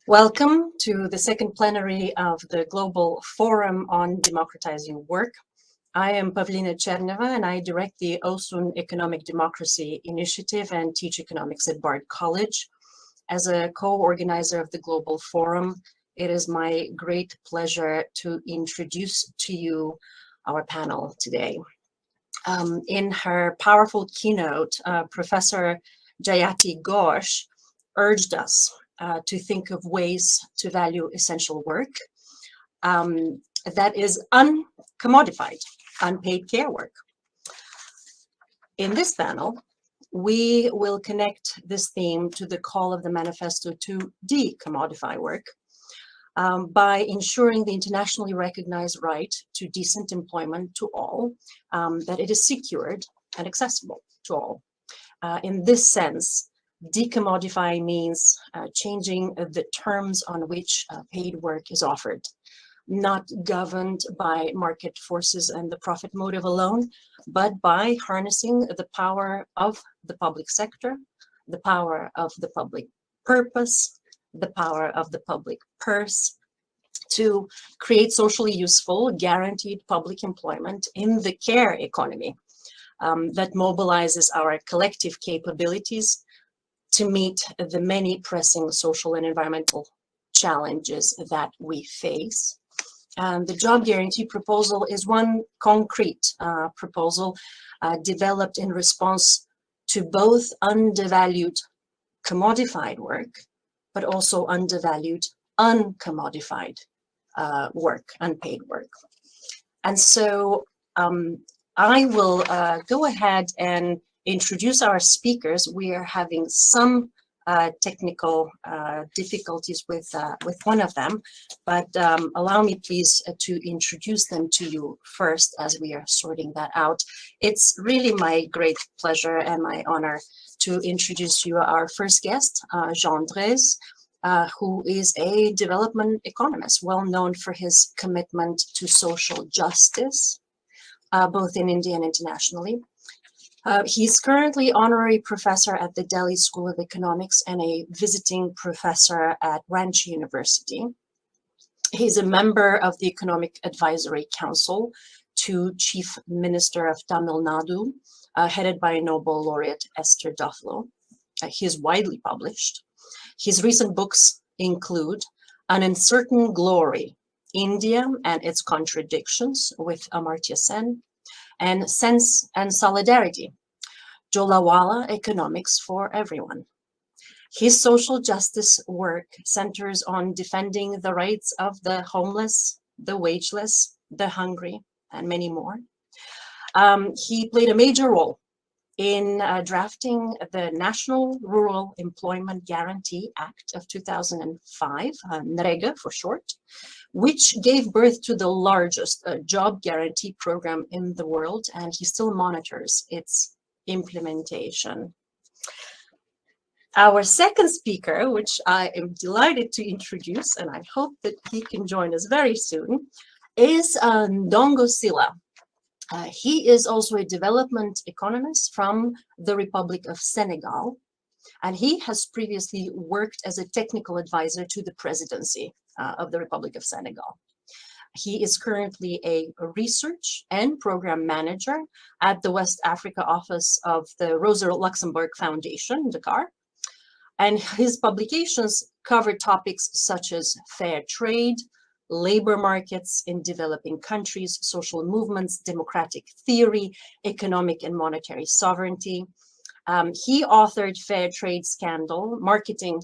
Welcome to the second plenary of the Global Forum on Democratizing Work. I am Pavlina Tcherneva, and I direct the OSUN Economic Democracy Initiative and teach economics at Bard College. As a co-organizer of the Global Forum, it is my great pleasure to introduce to you our panel today. In her powerful keynote, Professor Jayati Ghosh urged us to think of ways to value essential work that is uncommodified, unpaid care work. In this panel, we will connect this theme to the call of the manifesto to decommodify work by ensuring the internationally recognized right to decent employment to all, that it is secured and accessible to all. In this sense, decommodify means changing the terms on which paid work is offered, not governed by market forces and the profit motive alone, but by harnessing the power of the public sector, the power of the public purpose, the power of the public purse, to create socially useful, guaranteed public employment in the care economy that mobilizes our collective capabilities to meet the many pressing social and environmental challenges that we face. And the job guarantee proposal is one concrete proposal developed in response to both undervalued commodified work, but also undervalued uncommodified work, unpaid work. And so I will go ahead and introduce our speakers. We are having some technical difficulties with one of them, but allow me please to introduce them to you first as we are sorting that out. It's really my great pleasure and my honor to introduce you our first guest, Jean Drèze, who is a development economist, well known for his commitment to social justice, both in India and internationally. He's currently honorary professor at the Delhi School of Economics and a visiting professor at Ranchi University. He's a member of the Economic Advisory Council to Chief Minister of Tamil Nadu, headed by Nobel laureate Esther Duflo. He is widely published. His recent books include An Uncertain Glory, India and Its Contradictions with Amartya Sen, and Sense and Solidarity, Jolawala Economics for Everyone. His social justice work centers on defending the rights of the homeless, the wageless, the hungry, and many more. He played a major role in drafting the National Rural Employment Guarantee Act of 2005, NREGA for short, which gave birth to the largest job guarantee program in the world, and he still monitors its implementation. Our second speaker, which I am delighted to introduce, and I hope that he can join us very soon, is Ndongo Sylla. He is also a development economist from the Republic of Senegal. And he has previously worked as a technical advisor to the presidency of the Republic of Senegal. He is currently a research and program manager at the West Africa office of the Rosa Luxemburg Foundation, Dakar. And his publications cover topics such as fair trade, labor markets in developing countries, social movements, democratic theory, economic and monetary sovereignty. He authored Fair Trade Scandal, Marketing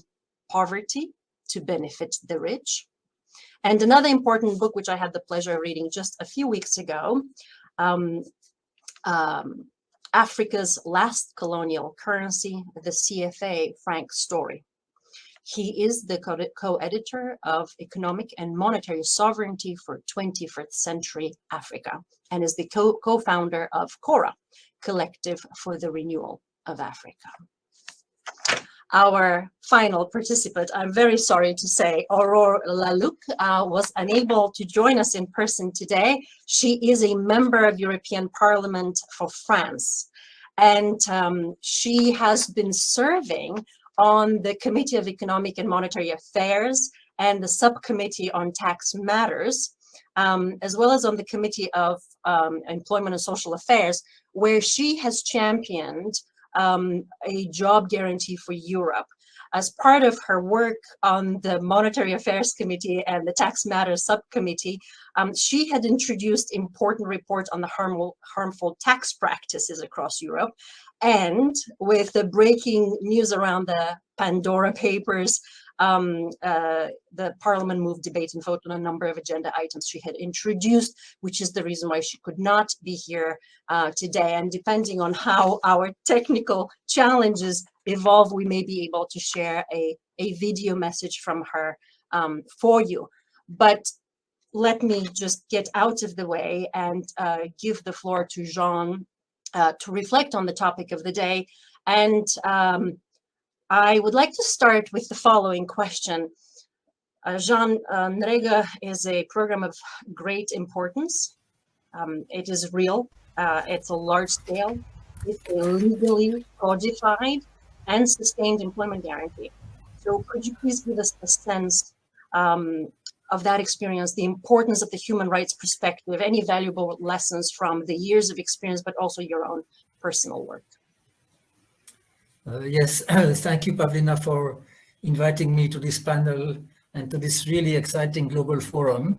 Poverty to Benefit the Rich. And another important book, which I had the pleasure of reading just a few weeks ago, Africa's Last Colonial Currency, the CFA Frank Story. He is the co-editor of Economic and Monetary Sovereignty for 21st Century Africa and is the co-founder of CORA, Collective for the Renewal of Africa. Our final participant, I'm very sorry to say, Aurore Lalucq, was unable to join us in person today. She is a member of European Parliament for France, and she has been serving on the Committee of Economic and Monetary Affairs and the Subcommittee on Tax Matters, as well as on the Committee of Employment and Social Affairs, where she has championed a job guarantee for Europe. As part of her work on the Monetary Affairs Committee and the Tax Matters Subcommittee, she had introduced important reports on the harmful tax practices across Europe. And with the breaking news around the Pandora Papers, the Parliament moved debate and vote on a number of agenda items she had introduced, which is the reason why she could not be here today. And depending on how our technical challenges evolve, we may be able to share a video message from her for you. But let me just get out of the way and give the floor to Jean to reflect on the topic of the day. And I would like to start with the following question. Jean, NREGA is a program of great importance. It is real. It's a large scale. It's a legally codified and sustained employment guarantee. So could you please give us a sense of that experience, the importance of the human rights perspective, any valuable lessons from the years of experience, but also your own personal work? Yes, thank you, Pavlina, for inviting me to this panel and to this really exciting global forum.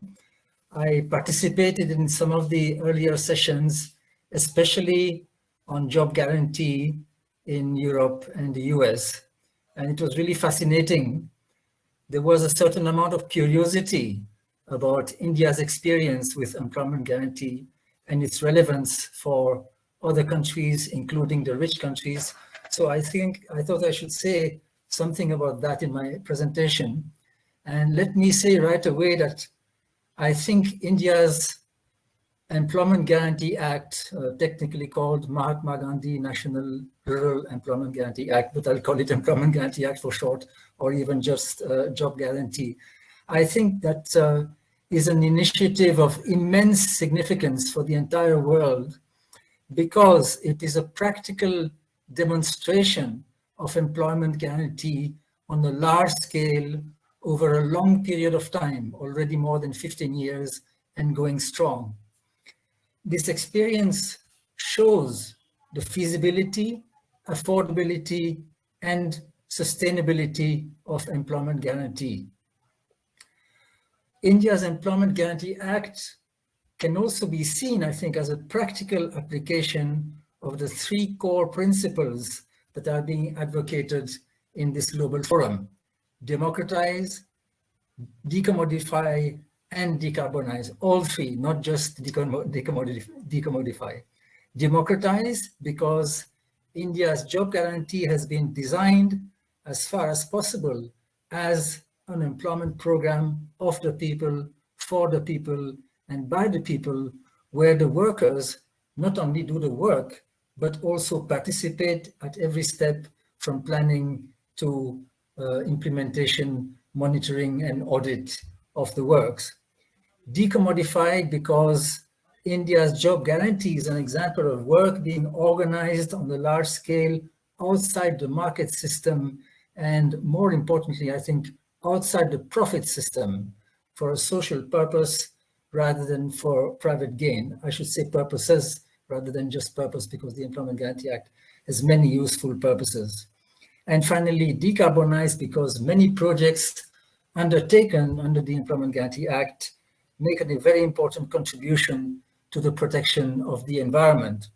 I participated in some of the earlier sessions, especially on job guarantee in Europe and the US, and it was really fascinating. There was a certain amount of curiosity about India's experience with employment guarantee and its relevance for other countries, including the rich countries. So I thought I should say something about that in my presentation. And let me say right away that I think India's Employment Guarantee Act, technically called Mahatma Gandhi National Rural Employment Guarantee Act, but I'll call it Employment Guarantee Act for short, or even just job guarantee. I think that is an initiative of immense significance for the entire world because it is a practical demonstration of employment guarantee on a large scale over a long period of time, already more than 15 years and going strong. This experience shows the feasibility, affordability, and sustainability of employment guarantee. India's Employment Guarantee Act can also be seen, I think, as a practical application of the three core principles that are being advocated in this global forum: democratize, decommodify, and decarbonize. All three, not just decommodify. Democratize, because India's job guarantee has been designed as far as possible as an employment program of the people, for the people, and by the people, where the workers not only do the work, but also participate at every step from planning to implementation, monitoring, and audit of the works. Decommodify, because India's job guarantee is an example of work being organized on a large scale outside the market system, and more importantly, I think, outside the profit system for a social purpose rather than for private gain. I should say purposes rather than just purpose, because the Employment Guarantee Act has many useful purposes. And finally, decarbonize, because many projects undertaken under the Employment Guarantee Act make a very important contribution to the protection of the environment.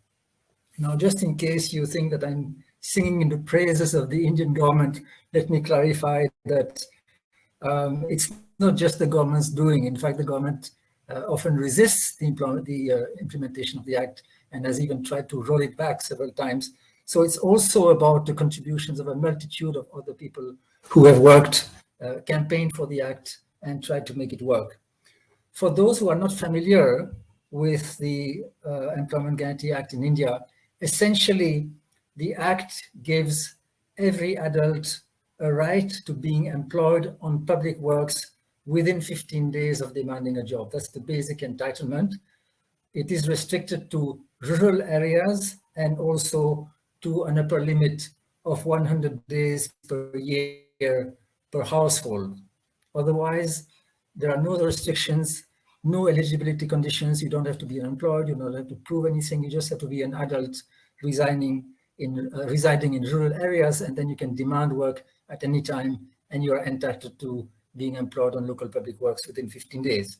Now, just in case you think that I'm singing in the praises of the Indian government, let me clarify that it's not just the government's doing. In fact, the government often resists the implementation of the Act and has even tried to roll it back several times. So it's also about the contributions of a multitude of other people who have worked, campaigned for the Act, and tried to make it work. For those who are not familiar with the Employment Guarantee Act in India, essentially the Act gives every adult a right to being employed on public works within 15 days of demanding a job. That's the basic entitlement. It is restricted to rural areas and also to an upper limit of 100 days per year per household. Otherwise, there are no restrictions, no eligibility conditions. You don't have to be unemployed. You don't have to prove anything. You just have to be an adult residing in rural areas, and then you can demand work at any time, and you are entitled to being employed on local public works within 15 days.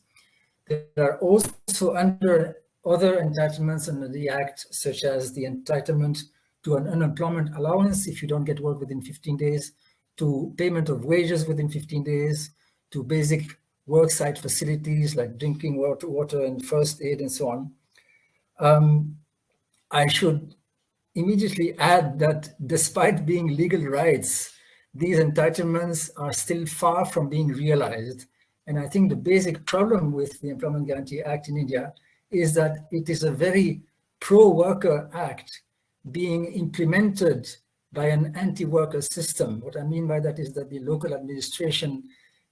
There are also other entitlements under the Act, such as the entitlement to an unemployment allowance if you don't get work within 15 days, to payment of wages within 15 days, to basic worksite facilities like drinking water and first aid and so on. I should immediately add that despite being legal rights, these entitlements are still far from being realized. And I think the basic problem with the Employment Guarantee Act in India is that it is a very pro-worker act being implemented by an anti-worker system. What I mean by that is that the local administration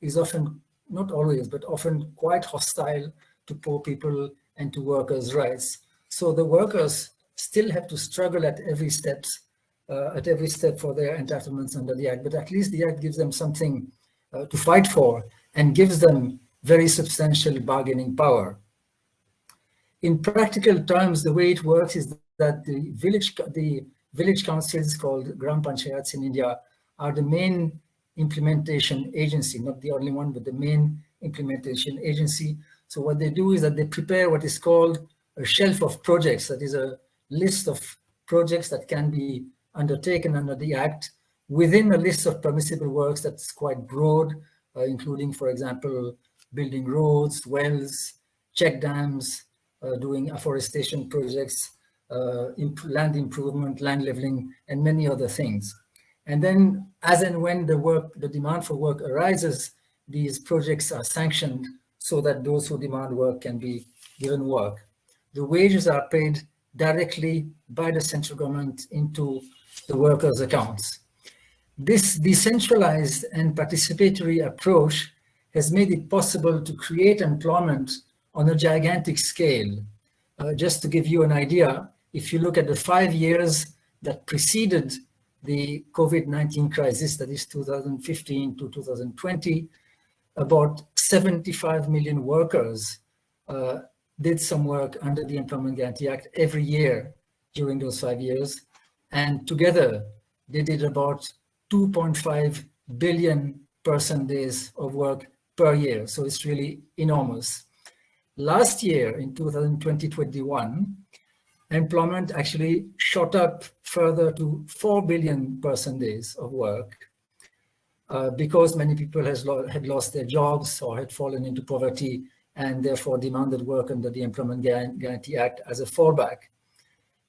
is often, not always, but often quite hostile to poor people and to workers' rights. So the workers still have to struggle at every step for their entitlements under the Act, but at least the Act gives them something to fight for and gives them very substantial bargaining power. In practical terms, the way it works is that the village councils, called Gram Panchayats in India, are the main implementation agency, not the only one, but the main implementation agency. So what they do is that they prepare what is called a shelf of projects, that is a list of projects that can be undertaken under the Act within a list of permissible works that's quite broad, including, for example, building roads, wells, check dams, doing afforestation projects, land improvement, land leveling, and many other things. And then as and when the demand for work arises, these projects are sanctioned so that those who demand work can be given work. The wages are paid directly by the central government into the workers' accounts. This decentralized and participatory approach has made it possible to create employment on a gigantic scale. Just to give you an idea, if you look at the 5 years that preceded the COVID-19 crisis, that is 2015 to 2020, about 75 million workers did some work under the Employment Guarantee Act every year during those 5 years. And together, they did about 2.5 billion person days of work per year. So it's really enormous. Last year, in 2020-21, employment actually shot up further to 4 billion person days of work because many people had lost their jobs or had fallen into poverty and therefore demanded work under the Employment Guarantee Act as a fallback.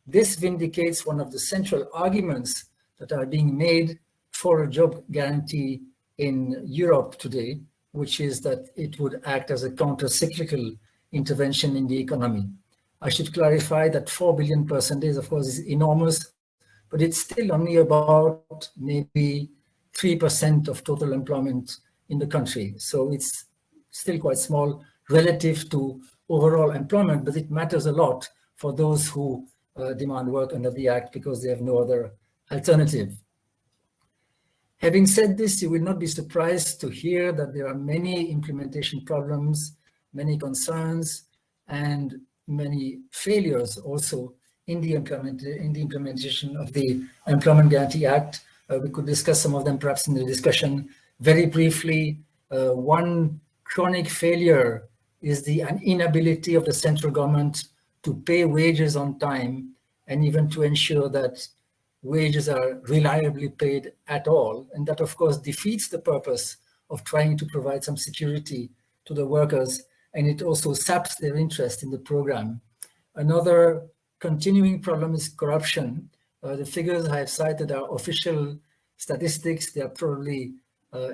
This vindicates one of the central arguments that are being made for a job guarantee in Europe today, which is that it would act as a counter-cyclical intervention in the economy. I should clarify that 4 billion person days, of course, is enormous, but it's still only about maybe 3% of total employment in the country. So it's still quite small relative to overall employment, but it matters a lot for those who demand work under the Act because they have no other alternative. Having said this, you will not be surprised to hear that there are many implementation problems, many concerns, and many failures also in the implementation of the Employment Guarantee Act. We could discuss some of them perhaps in the discussion. Very briefly, one chronic failure is the inability of the central government to pay wages on time and even to ensure that wages are reliably paid at all. And that, of course, defeats the purpose of trying to provide some security to the workers, and it also saps their interest in the program. Another continuing problem is corruption. The figures I have cited are official statistics. They are probably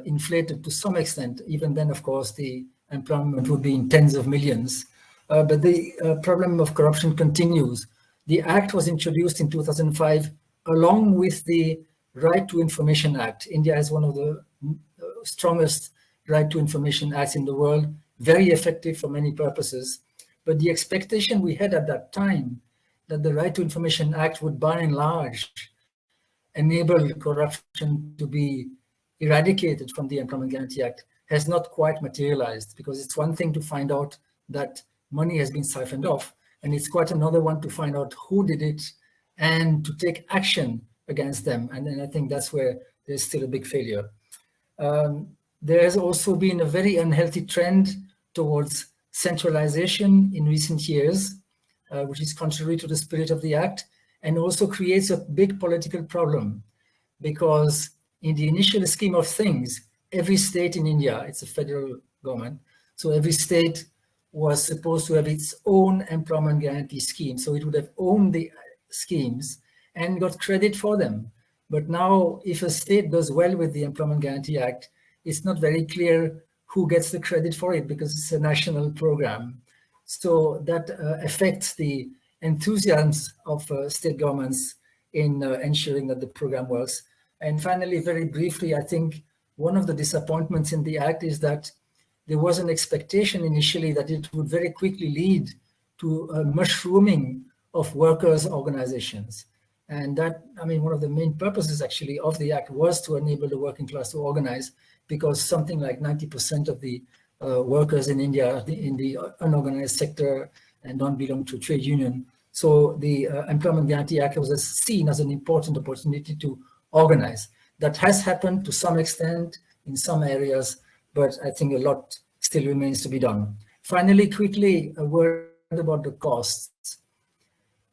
inflated to some extent. Even then, of course, the employment would be in tens of millions. But the problem of corruption continues. The Act was introduced in 2005 along with the Right to Information Act. India has one of the strongest Right to Information Acts in the world, very effective for many purposes. But the expectation we had at that time that the Right to Information Act would by and large enable corruption to be eradicated from the Employment Guarantee Act has not quite materialized, because it's one thing to find out that money has been siphoned off, and it's quite another one to find out who did it and to take action against them. And then I think that's where there's still a big failure. There has also been a very unhealthy trend towards centralization in recent years, which is contrary to the spirit of the Act, and also creates a big political problem, because in the initial scheme of things, every state in India, it's a federal government, so every state was supposed to have its own employment guarantee scheme. So it would have owned the schemes and got credit for them. But now, if a state does well with the Employment Guarantee Act, it's not very clear who gets the credit for it, because it's a national program. So that affects the enthusiasm of state governments in ensuring that the program works. And finally, very briefly, I think one of the disappointments in the Act is that there was an expectation initially that it would very quickly lead to a mushrooming of workers' organizations. And that, I mean, one of the main purposes actually of the Act was to enable the working class to organize, because something like 90% of the workers in India are in the unorganized sector and don't belong to a trade union. So the Employment Guarantee Act was seen as an important opportunity to organize. That has happened to some extent in some areas, but I think a lot still remains to be done. Finally, quickly, a word about the costs.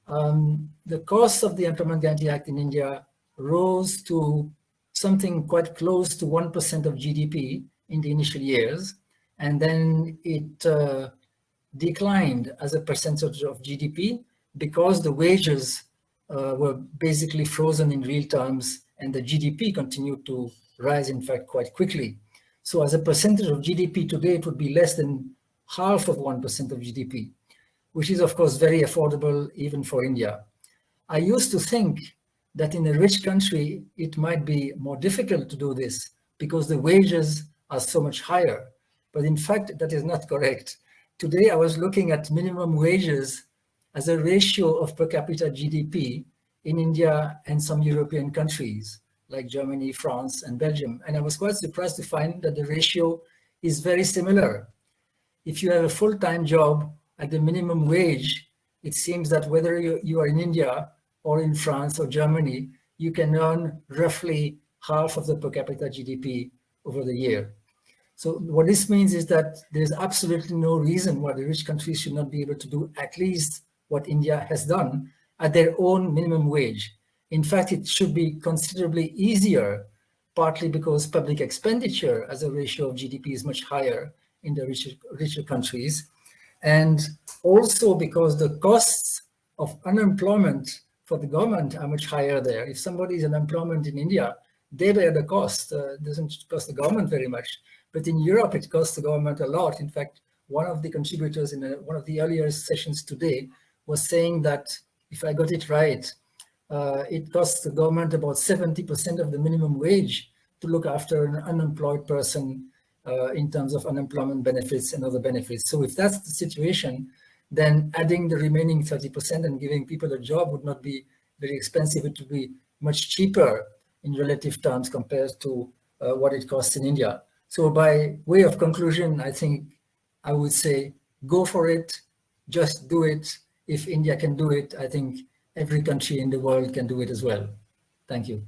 The costs of the Employment Guarantee Act in India rose to something quite close to 1% of GDP in the initial years, and then it declined as a percentage of GDP because the wages were basically frozen in real terms, and the GDP continued to rise, in fact, quite quickly. So as a percentage of GDP today, it would be less than half of 1% of GDP, which is, of course, very affordable even for India. I used to think that in a rich country, it might be more difficult to do this because the wages are so much higher. But in fact, that is not correct. Today, I was looking at minimum wages as a ratio of per capita GDP in India and some European countries like Germany, France, and Belgium. And I was quite surprised to find that the ratio is very similar. If you have a full-time job at the minimum wage, it seems that whether you are in India or in France or Germany, you can earn roughly half of the per capita GDP over the year. So what this means is that there's absolutely no reason why the rich countries should not be able to do at least what India has done at their own minimum wage. In fact, it should be considerably easier, partly because public expenditure as a ratio of GDP is much higher in the richer countries, and also because the costs of unemployment for the government are much higher there. If somebody is in unemployment in India, they bear the cost. It doesn't cost the government very much. But in Europe, it costs the government a lot. In fact, one of the contributors in one of the earlier sessions today was saying that, if I got it right, it costs the government about 70% of the minimum wage to look after an unemployed person in terms of unemployment benefits and other benefits. So if that's the situation, then adding the remaining 30% and giving people a job would not be very expensive. It would be much cheaper in relative terms compared to what it costs in India. So by way of conclusion, I think I would say, go for it, just do it. If India can do it, I think every country in the world can do it as well. Thank you.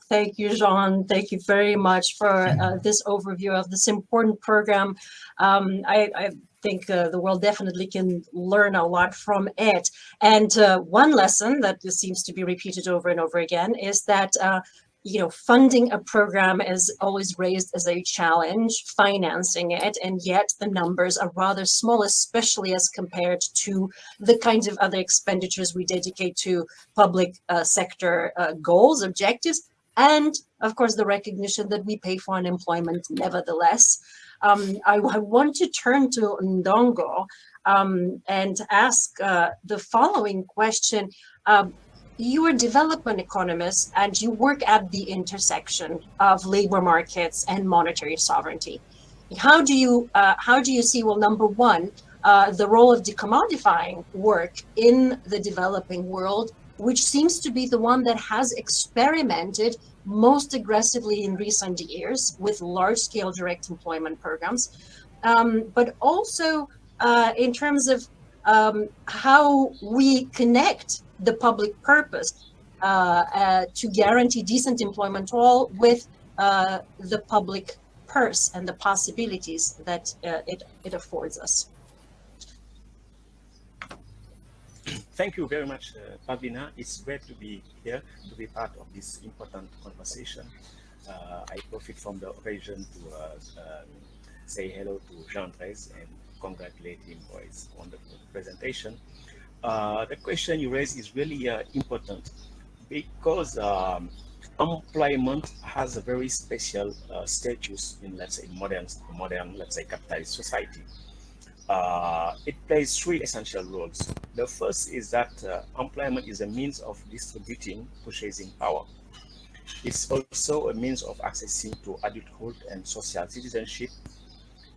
Thank you, Jean. Thank you very much for this overview of this important program. I think the world definitely can learn a lot from it. And one lesson that seems to be repeated over and over again is that funding a program is always raised as a challenge, financing it, and yet the numbers are rather small, especially as compared to the kinds of other expenditures we dedicate to public sector goals, objectives, and of course the recognition that we pay for unemployment nevertheless. I want to turn to Ndongo and ask the following question. You are a development economist and you work at the intersection of labor markets and monetary sovereignty. How do you see, well, number one, the role of decommodifying work in the developing world, which seems to be the one that has experimented most aggressively in recent years with large-scale direct employment programs, but also in terms of how we connect the public purpose to guarantee decent employment to all with the public purse and the possibilities that it affords us. Thank you very much, Pavlina. It's great to be here, to be part of this important conversation. I profit from the occasion to say hello to Jean Drèze and congratulate him for his wonderful presentation. The question you raised is really important because employment has a very special status in, let's say, modern, let's say, capitalist society. It plays three essential roles. The first is that employment is a means of distributing purchasing power. It's also a means of accessing to adulthood and social citizenship.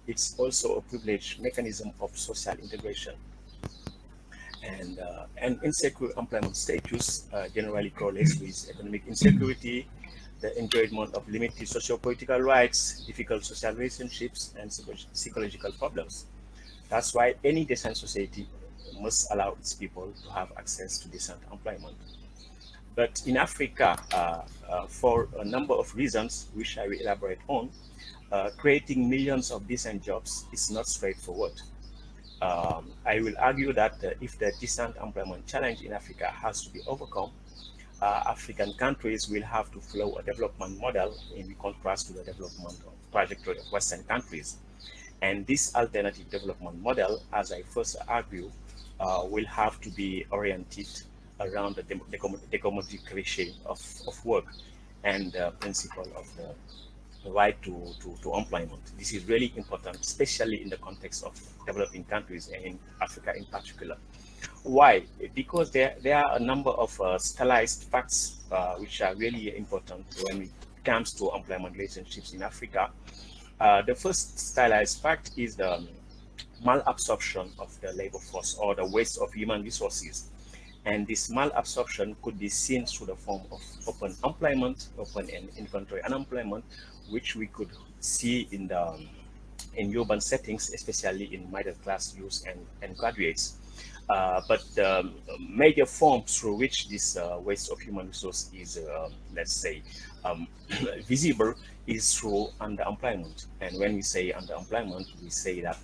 It's also a privileged mechanism of social integration. And insecure employment status generally correlates with economic insecurity, the enjoyment of limited socio-political rights, difficult social relationships, and psychological problems. That's why any decent society must allow its people to have access to decent employment. But in Africa, for a number of reasons, which I will elaborate on, creating millions of decent jobs is not straightforward. I will argue that if the decent employment challenge in Africa has to be overcome, African countries will have to follow a development model in contrast to the development trajectory of Western countries. And this alternative development model, as I first argue, will have to be oriented around the decommodification of work and the principle of the right to employment. This is really important, especially in the context of developing countries and in Africa in particular. Why? Because there are a number of stylized facts which are really important when it comes to employment relationships in Africa. The first stylized fact is the malabsorption of the labor force or the waste of human resources. And this malabsorption could be seen through the form of open employment, open and involuntary unemployment, which we could see in urban settings, especially in middle class youth and graduates. But the major form through which this waste of human resource is, let's say, visible is through underemployment. And when we say underemployment, we say that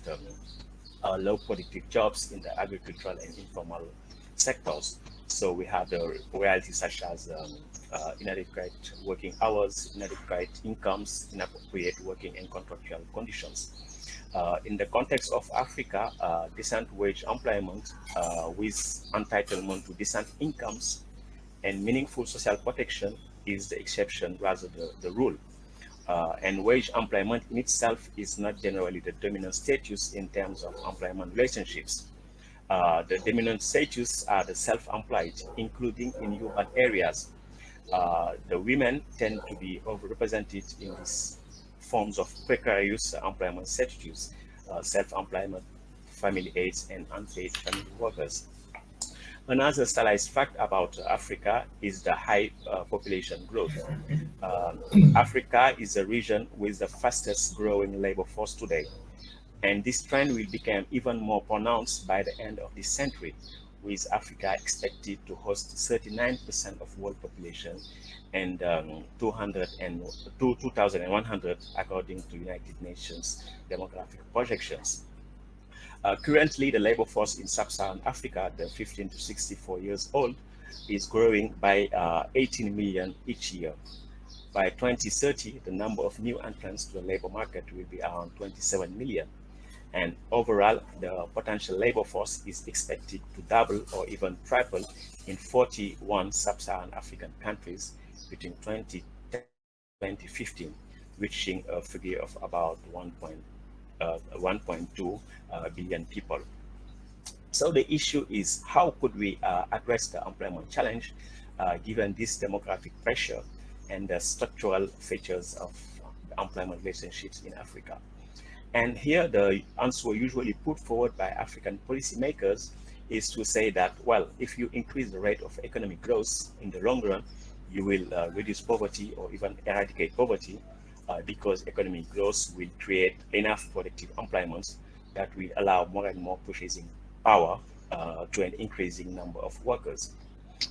low productive jobs in the agricultural and informal sectors. So we have the realities such as inadequate working hours, inadequate incomes, inappropriate working and contractual conditions. In the context of Africa, decent wage employment with entitlement to decent incomes and meaningful social protection is the exception rather than the rule. And wage employment in itself is not generally the dominant status in terms of employment relationships. The dominant status are the self-employed, including in urban areas. The women tend to be overrepresented in these forms of precarious employment status, self-employment, family aids, and unpaid family workers. Another stylized fact about Africa is the high population growth. Africa is a region with the fastest growing labor force today. And this trend will become even more pronounced by the end of this century, with Africa expected to host 39% of world population and 2100 according to United Nations demographic projections. Currently, the labor force in sub-Saharan Africa, the 15 to 64 years old, is growing by 18 million each year. By 2030, the number of new entrants to the labor market will be around 27 million. And overall, the potential labor force is expected to double or even triple in 41 sub-Saharan African countries between 2010 and 2015, reaching a figure of about 1.2 billion people. So the issue is, how could we address the employment challenge given this demographic pressure and the structural features of employment relationships in Africa? And here the answer usually put forward by African policymakers is to say that, well, if you increase the rate of economic growth in the long run, you will reduce poverty or even eradicate poverty because economic growth will create enough productive employment that will allow more and more purchasing power to an increasing number of workers.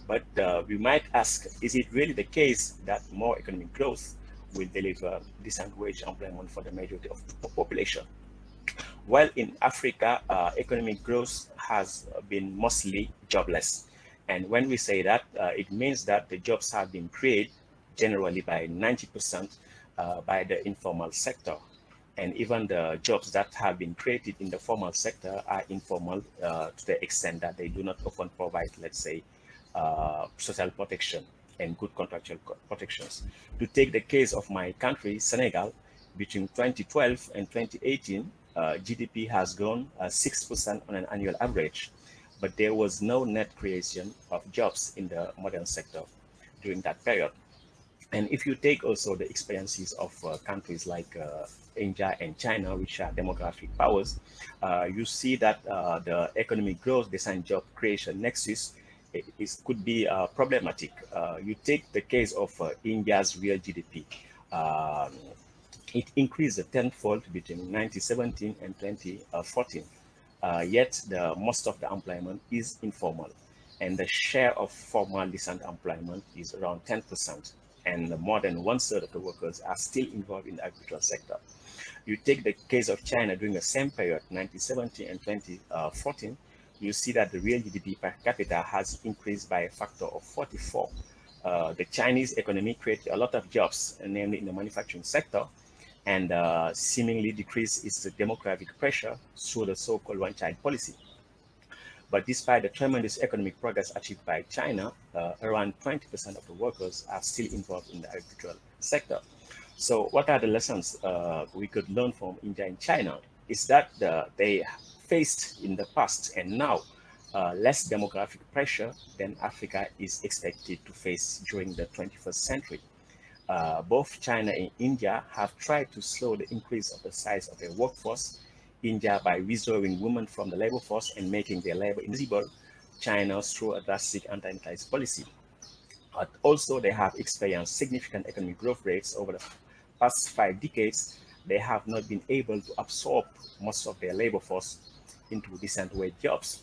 But we might ask, is it really the case that more economic growth will deliver decent wage employment for the majority of the population? Well, in Africa, economic growth has been mostly jobless. And when we say that, it means that the jobs have been created generally by 90% by the informal sector. And even the jobs that have been created in the formal sector are informal to the extent that they do not often provide, let's say, social protection and good contractual protections. To take the case of my country, Senegal, between 2012 and 2018, GDP has grown 6% on an annual average, but there was no net creation of jobs in the modern sector during that period. And if you take also the experiences of countries like India and China, which are demographic powers, you see that the economic growth design job creation nexus could be problematic. You take the case of India's real GDP. It increased tenfold between 1917 and 2014. Yet most of the employment is informal, and the share of formal decent employment is around 10%, and more than 1/3 of the workers are still involved in the agricultural sector. You take the case of China during the same period, 1970 and 2014, you see that the real GDP per capita has increased by a factor of 44. The Chinese economy created a lot of jobs, namely in the manufacturing sector, and seemingly decreased its demographic pressure through the so-called one-child policy. But despite the tremendous economic progress achieved by China, around 20% of the workers are still involved in the agricultural sector. So what are the lessons we could learn from India and China? Is that they faced in the past and now less demographic pressure than Africa is expected to face during the 21st century. Both China and India have tried to slow the increase of the size of their workforce. India by withdrawing women from the labor force and making their labor invisible, China through a drastic anti-immigrant policy. But also they have experienced significant economic growth rates over the past 5 decades. They have not been able to absorb most of their labor force into decent wage jobs.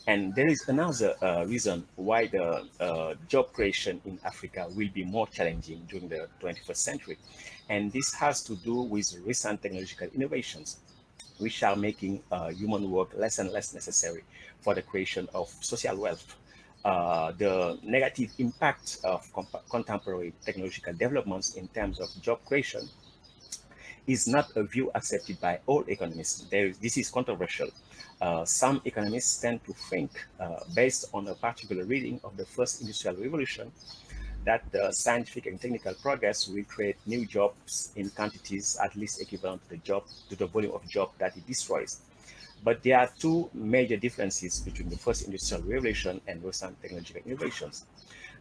And there is another reason why the job creation in Africa will be more challenging during the 21st century. And this has to do with recent technological innovations, which are making human work less and less necessary for the creation of social wealth. The negative impact of contemporary technological developments in terms of job creation is not a view accepted by all economists. This is controversial. Some economists tend to think, based on a particular reading of the first industrial revolution, that the scientific and technical progress will create new jobs in quantities at least equivalent to the volume of job that it destroys. But there are 2 major differences between the first industrial revolution and recent technological innovations.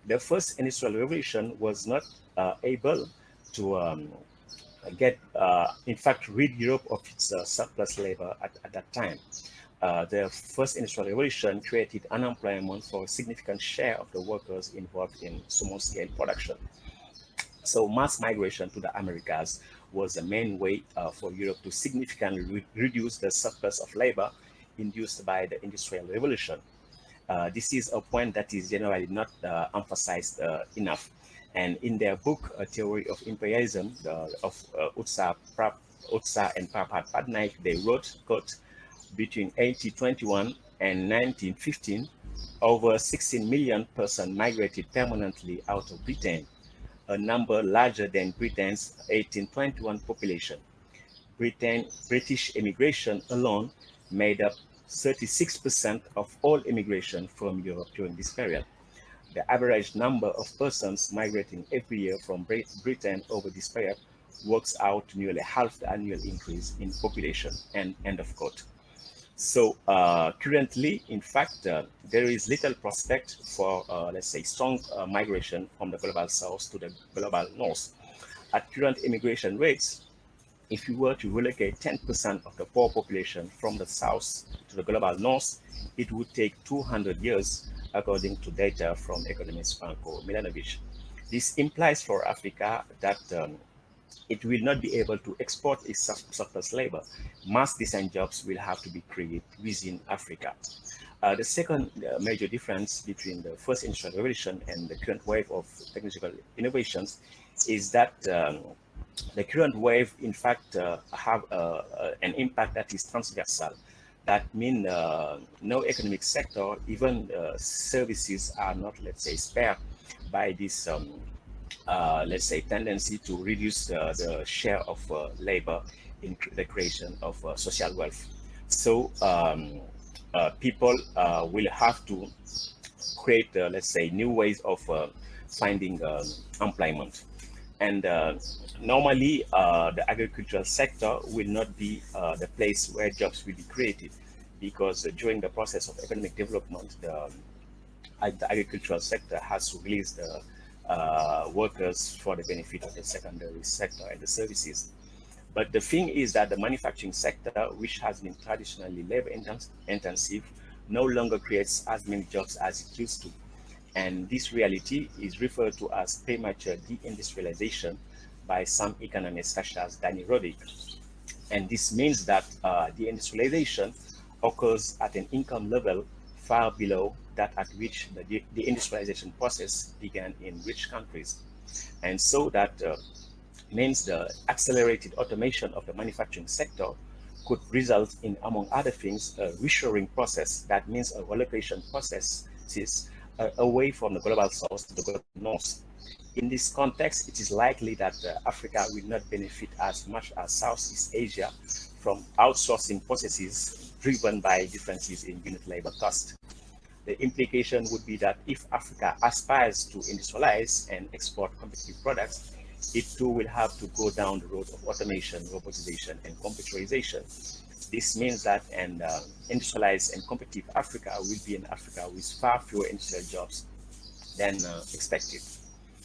The first industrial revolution was not able to in fact, rid Europe of its surplus labor at that time. the first industrial revolution created unemployment for a significant share of the workers involved in small-scale production. So mass migration to the Americas was the main way for Europe to significantly reduce the surplus of labor induced by the Industrial Revolution. This is a point that is generally not emphasized enough. And in their book, A Theory of Imperialism, of Utsa and Prabhat Patnaik, they wrote, quote, between 1821 and 1915, over 16 million persons migrated permanently out of Britain, a number larger than Britain's 1821 population. British immigration alone made up 36% of all immigration from Europe during this period. The average number of persons migrating every year from Britain over this period works out to nearly half the annual increase in population, and end of quote. So currently, in fact, there is little prospect for, let's say, strong migration from the global south to the global north. At current immigration rates, if you were to relocate 10% of the poor population from the south to the global north, it would take 200 years, according to data from economist Franco Milanovic. This implies for Africa that it will not be able to export its surplus labor. Mass design jobs will have to be created within Africa. The second major difference between the first industrial revolution and the current wave of technological innovations is that the current wave, in fact, have an impact that is transversal. That means no economic sector, even services, are not, let's say, spared by this let's say, tendency to reduce the share of labor in the creation of social wealth. So people will have to create, let's say, new ways of finding employment. And normally, the agricultural sector will not be the place where jobs will be created, because during the process of economic development, the agricultural sector has to release the workers for the benefit of the secondary sector and the services. But the thing is that the manufacturing sector, which has been traditionally labor intensive, no longer creates as many jobs as it used to. And this reality is referred to as premature deindustrialization by some economists such as Danny Roddick. And this means that deindustrialization occurs at an income level far below that at which the deindustrialization process began in rich countries. And so that means the accelerated automation of the manufacturing sector could result in, among other things, a reshoring process. That means a relocation processes away from the global south to the global north. In this context, it is likely that Africa will not benefit as much as Southeast Asia from outsourcing processes driven by differences in unit labor cost. The implication would be that if Africa aspires to industrialize and export competitive products, it too will have to go down the road of automation, robotization, and computerization. This means that an industrialized and competitive Africa will be an Africa with far fewer industrial jobs than expected.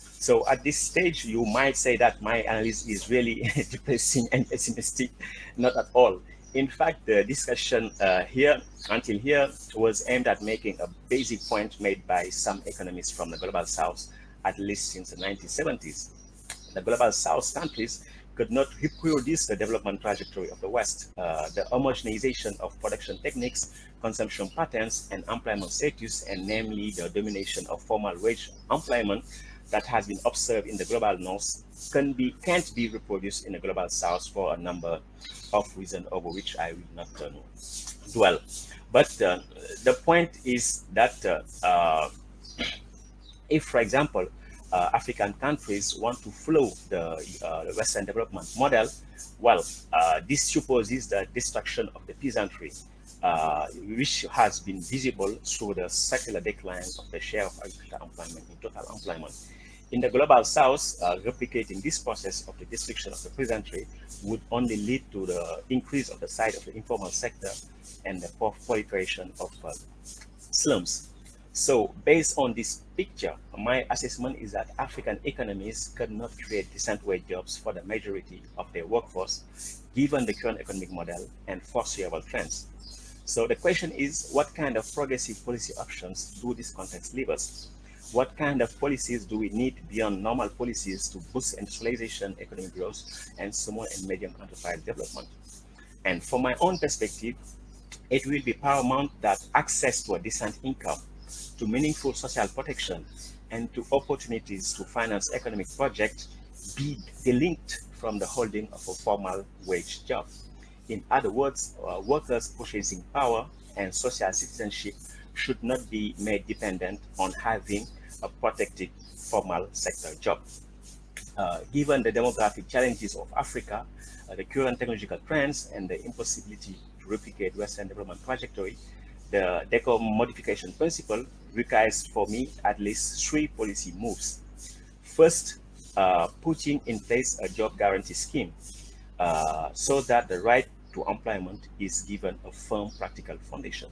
So at this stage, you might say that my analysis is really depressing and pessimistic. Not at all. In fact, the discussion until here was aimed at making a basic point made by some economists from the global south, at least since the 1970s. The global south countries could not reproduce the development trajectory of the West. The homogenization of production techniques, consumption patterns, and employment status, and namely the domination of formal wage employment that has been observed in the global north, can't be reproduced in the global south for a number of reasons over which I will not dwell. But the point is that if, for example, African countries want to follow the Western development model, well, this supposes the destruction of the peasantry, which has been visible through the secular decline of the share of agricultural employment in total employment. In the global south, replicating this process of the destruction of the peasantry would only lead to the increase of the size of the informal sector and the proliferation of slums. So based on this picture, my assessment is that African economies cannot create decent wage jobs for the majority of their workforce, given the current economic model and foreseeable trends. So the question is, what kind of progressive policy options do this context leave us? What kind of policies do we need beyond normal policies to boost industrialization, economic growth, and small and medium enterprise development? And from my own perspective, it will be paramount that access to a decent income, to meaningful social protection, and to opportunities to finance economic projects be delinked from the holding of a formal wage job. In other words, workers' purchasing power and social citizenship should not be made dependent on having a protected formal sector job. Given the demographic challenges of Africa, the current technological trends, and the impossibility to replicate Western development trajectory, the decommodification principle requires for me at least 3 policy moves. First, putting in place a job guarantee scheme so that the right to employment is given a firm practical foundation.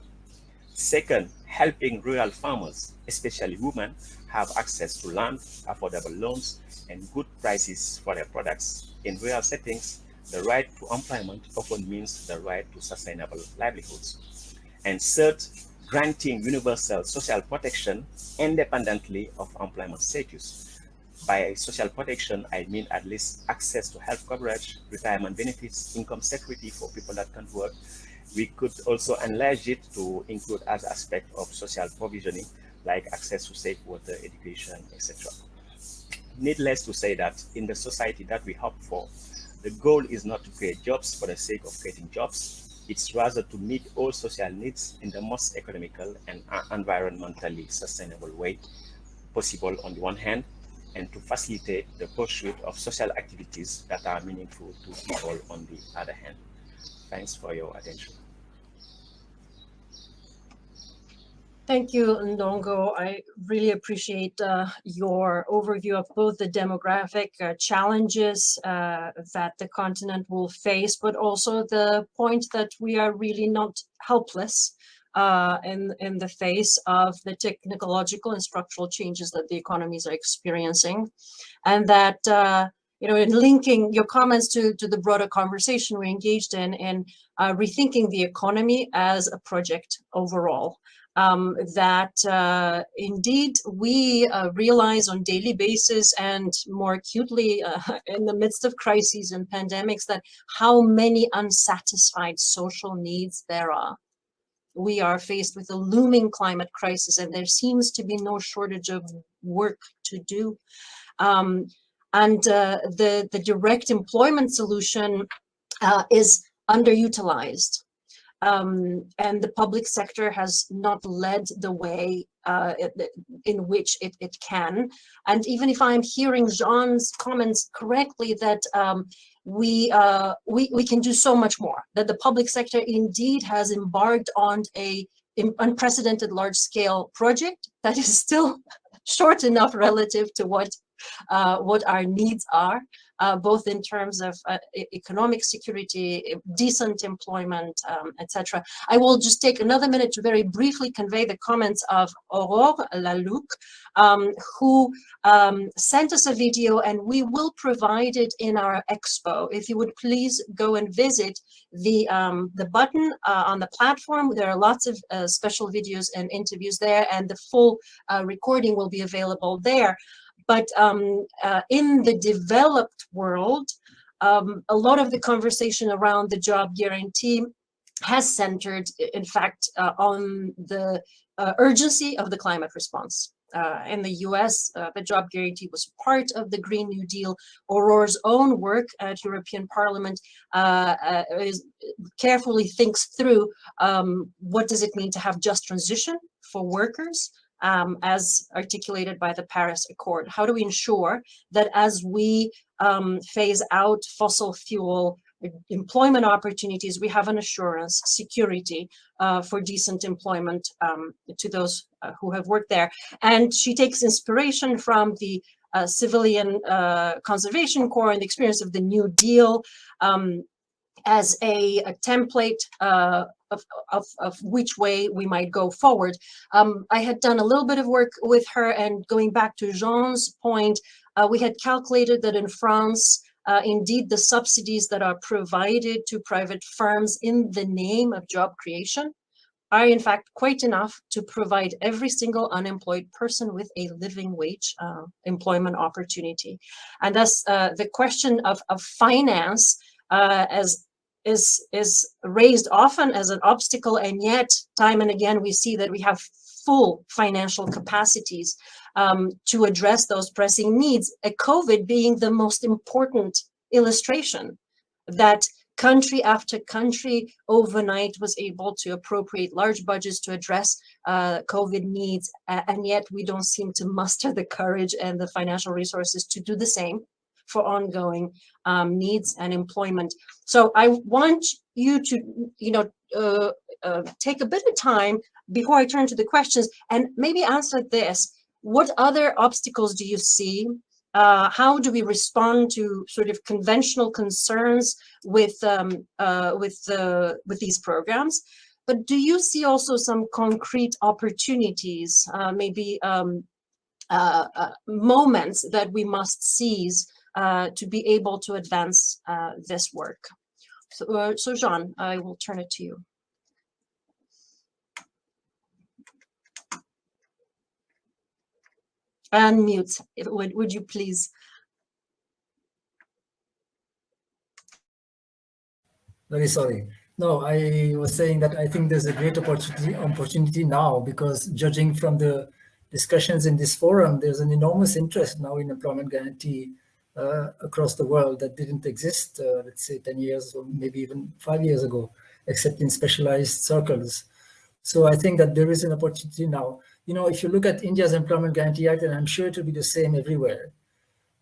Second, helping rural farmers, especially women, have access to land, affordable loans, and good prices for their products. In rural settings, the right to employment often means the right to sustainable livelihoods. And third, granting universal social protection independently of employment status. By social protection, I mean at least access to health coverage, retirement benefits, income security for people that can't work. We could also enlarge it to include other aspects of social provisioning, like access to safe water, education, etc. Needless to say that in the society that we hope for, the goal is not to create jobs for the sake of creating jobs. It's rather to meet all social needs in the most economical and environmentally sustainable way possible on the one hand, and to facilitate the pursuit of social activities that are meaningful to people on the other hand. Thanks for your attention. Thank you, Ndongo. I really appreciate your overview of both the demographic challenges that the continent will face, but also the point that we are really not helpless in the face of the technological and structural changes that the economies are experiencing, and that you know, in linking your comments to the broader conversation we engaged in rethinking the economy as a project overall. That indeed we realize on daily basis, and more acutely in the midst of crises and pandemics, that how many unsatisfied social needs there are. We are faced with a looming climate crisis, and there seems to be no shortage of work to do. And the direct employment solution is underutilized. And the public sector has not led the way in which it can. And even if I'm hearing Jean's comments correctly, that we can do so much more, that the public sector indeed has embarked on a unprecedented large-scale project that is still short enough relative to what our needs are, both in terms of economic security, decent employment, etc. I will just take another minute to very briefly convey the comments of Aurore Lalucq, who sent us a video, and we will provide it in our expo. If you would please go and visit the button on the platform. There are lots of special videos and interviews there, and the full recording will be available there. But in the developed world, a lot of the conversation around the job guarantee has centered, in fact, on the urgency of the climate response. In the US, the job guarantee was part of the Green New Deal. Aurore's own work at European Parliament carefully thinks through what does it mean to have just transition for workers, as articulated by the Paris Accord. How do we ensure that as we phase out fossil fuel employment opportunities, we have an assurance, security for decent employment to those who have worked there? And she takes inspiration from the Civilian Conservation Corps and the experience of the New Deal as a template of which way we might go forward. I had done a little bit of work with her, and going back to Jean's point, we had calculated that in France, indeed, the subsidies that are provided to private firms in the name of job creation are in fact quite enough to provide every single unemployed person with a living wage employment opportunity. And thus the question of finance is raised often as an obstacle, and yet time and again we see that we have full financial capacities to address those pressing needs, COVID being the most important illustration that country after country overnight was able to appropriate large budgets to address COVID needs, and yet we don't seem to muster the courage and the financial resources to do the same for ongoing needs and employment. So I want you to, take a bit of time before I turn to the questions and maybe answer this. What other obstacles do you see? How do we respond to sort of conventional concerns with these programs? But do you see also some concrete opportunities, maybe moments that we must seize to be able to advance this work? So Jean, I will turn it to you. Unmute, would you please? Very sorry. No, I was saying that I think there's a great opportunity now, because judging from the discussions in this forum, there's an enormous interest now in employment guarantee across the world that didn't exist, let's say 10 years or maybe even 5 years ago, except in specialized circles. So I think that there is an opportunity now. You know, if you look at India's Employment Guarantee Act, and I'm sure it will be the same everywhere,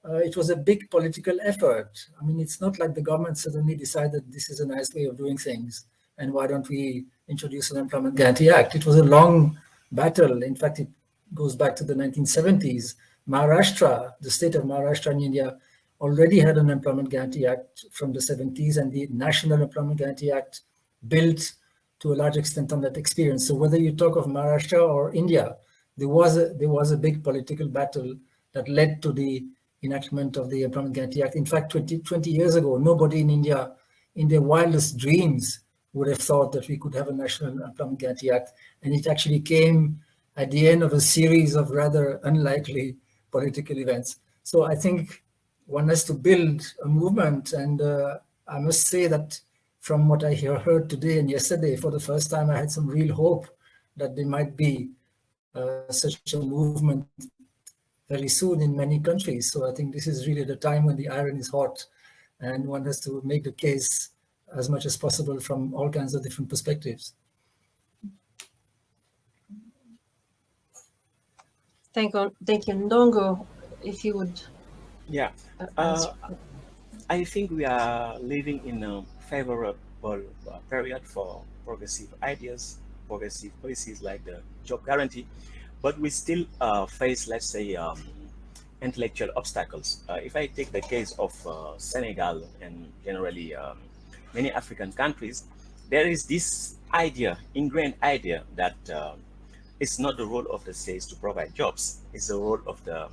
it was a big political effort. I mean, it's not like the government suddenly decided this is a nice way of doing things, and why don't we introduce an Employment Guarantee Act? It was a long battle. In fact, it goes back to the 1970s. Maharashtra, the state of Maharashtra in India, already had an Employment Guarantee Act from the 70s, and the National Employment Guarantee Act built to a large extent on that experience. So whether you talk of Maharashtra or India, there was a big political battle that led to the enactment of the Employment Guarantee Act. In fact, 20 years ago, nobody in India, in their wildest dreams, would have thought that we could have a National Employment Guarantee Act. And it actually came at the end of a series of rather unlikely political events. So I think one has to build a movement. And I must say that from what I heard today and yesterday, for the first time, I had some real hope that there might be such a movement very soon in many countries. So I think this is really the time when the iron is hot, and one has to make the case as much as possible from all kinds of different perspectives. Thank you, Ndongo. If you would. Yeah, I think we are living in a favorable period for progressive ideas, progressive policies like the job guarantee, but we still face, let's say, intellectual obstacles. If I take the case of Senegal and generally many African countries, there is this idea, ingrained idea, that it's not the role of the states to provide jobs, it's the role of the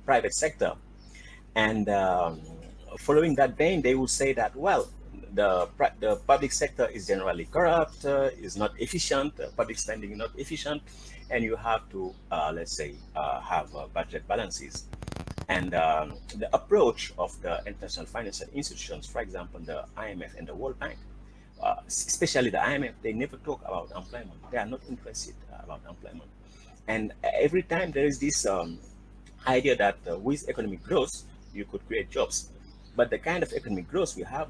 private sector. And following that vein, they will say that, well, the public sector is generally corrupt, is not efficient, public spending is not efficient, and you have to, let's say, have budget balances. And the approach of the international financial institutions, for example, the IMF and the World Bank, especially the IMF, they never talk about employment. They are not interested about employment. And every time there is this idea that with economic growth, you could create jobs. But the kind of economic growth we have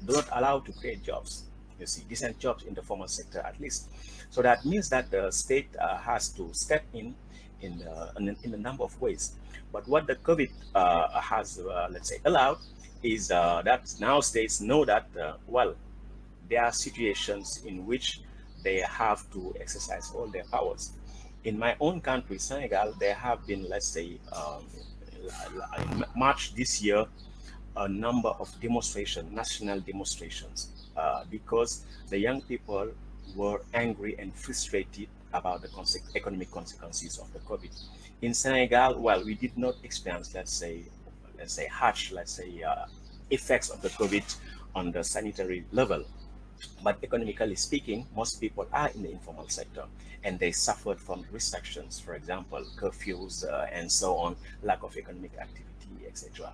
do not allow to create jobs. You see, decent jobs in the formal sector at least. So that means that the state has to step in a number of ways. But what the COVID has, let's say, allowed is that now states know that, well, there are situations in which they have to exercise all their powers. In my own country, Senegal, there have been, let's say, in March this year, a number of demonstrations, national demonstrations, because the young people were angry and frustrated about the economic consequences of the COVID. In Senegal, well, we did not experience, let's say, harsh, effects of the COVID on the sanitary level. But economically speaking, most people are in the informal sector, and they suffered from restrictions, for example, curfews and so on, lack of economic activity, etc.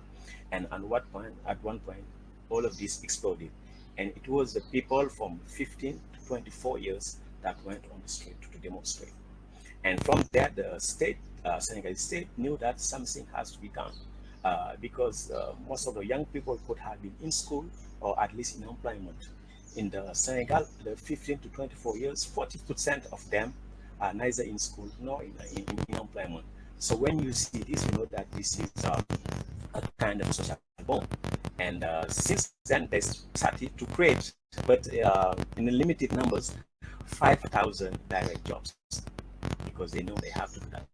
And at one point, all of this exploded. And it was the people from 15 to 24 years that went on the street to demonstrate. And from there, the state, Senegalese state, knew that something has to be done because most of the young people could have been in school or at least in employment. In the Senegal, the 15 to 24 years, 40% of them are neither in school nor in employment. So when you see this, you know that this is a kind of social bomb. And since then, they started to create, but in limited numbers, 5,000 direct jobs, because they know they have to do that.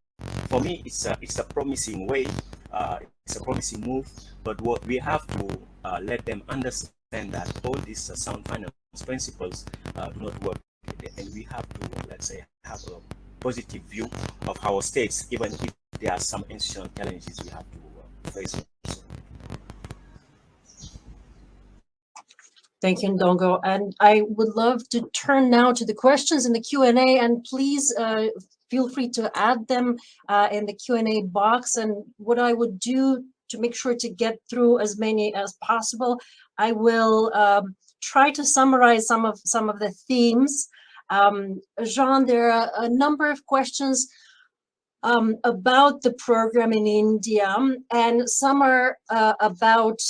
For me, it's a promising way, it's a promising move, but what we have to let them understand that all these sound finance principles do not work, and we have to, let's say, have a positive view of our states, even if there are some institutional challenges we have to face. Thank you, Ndongo. And I would love to turn now to the questions in the Q&A, and please feel free to add them in the Q&A box. And what I would do to make sure to get through as many as possible, I will try to summarize some of the themes. Jean, there are a number of questions about the program in India, and some are about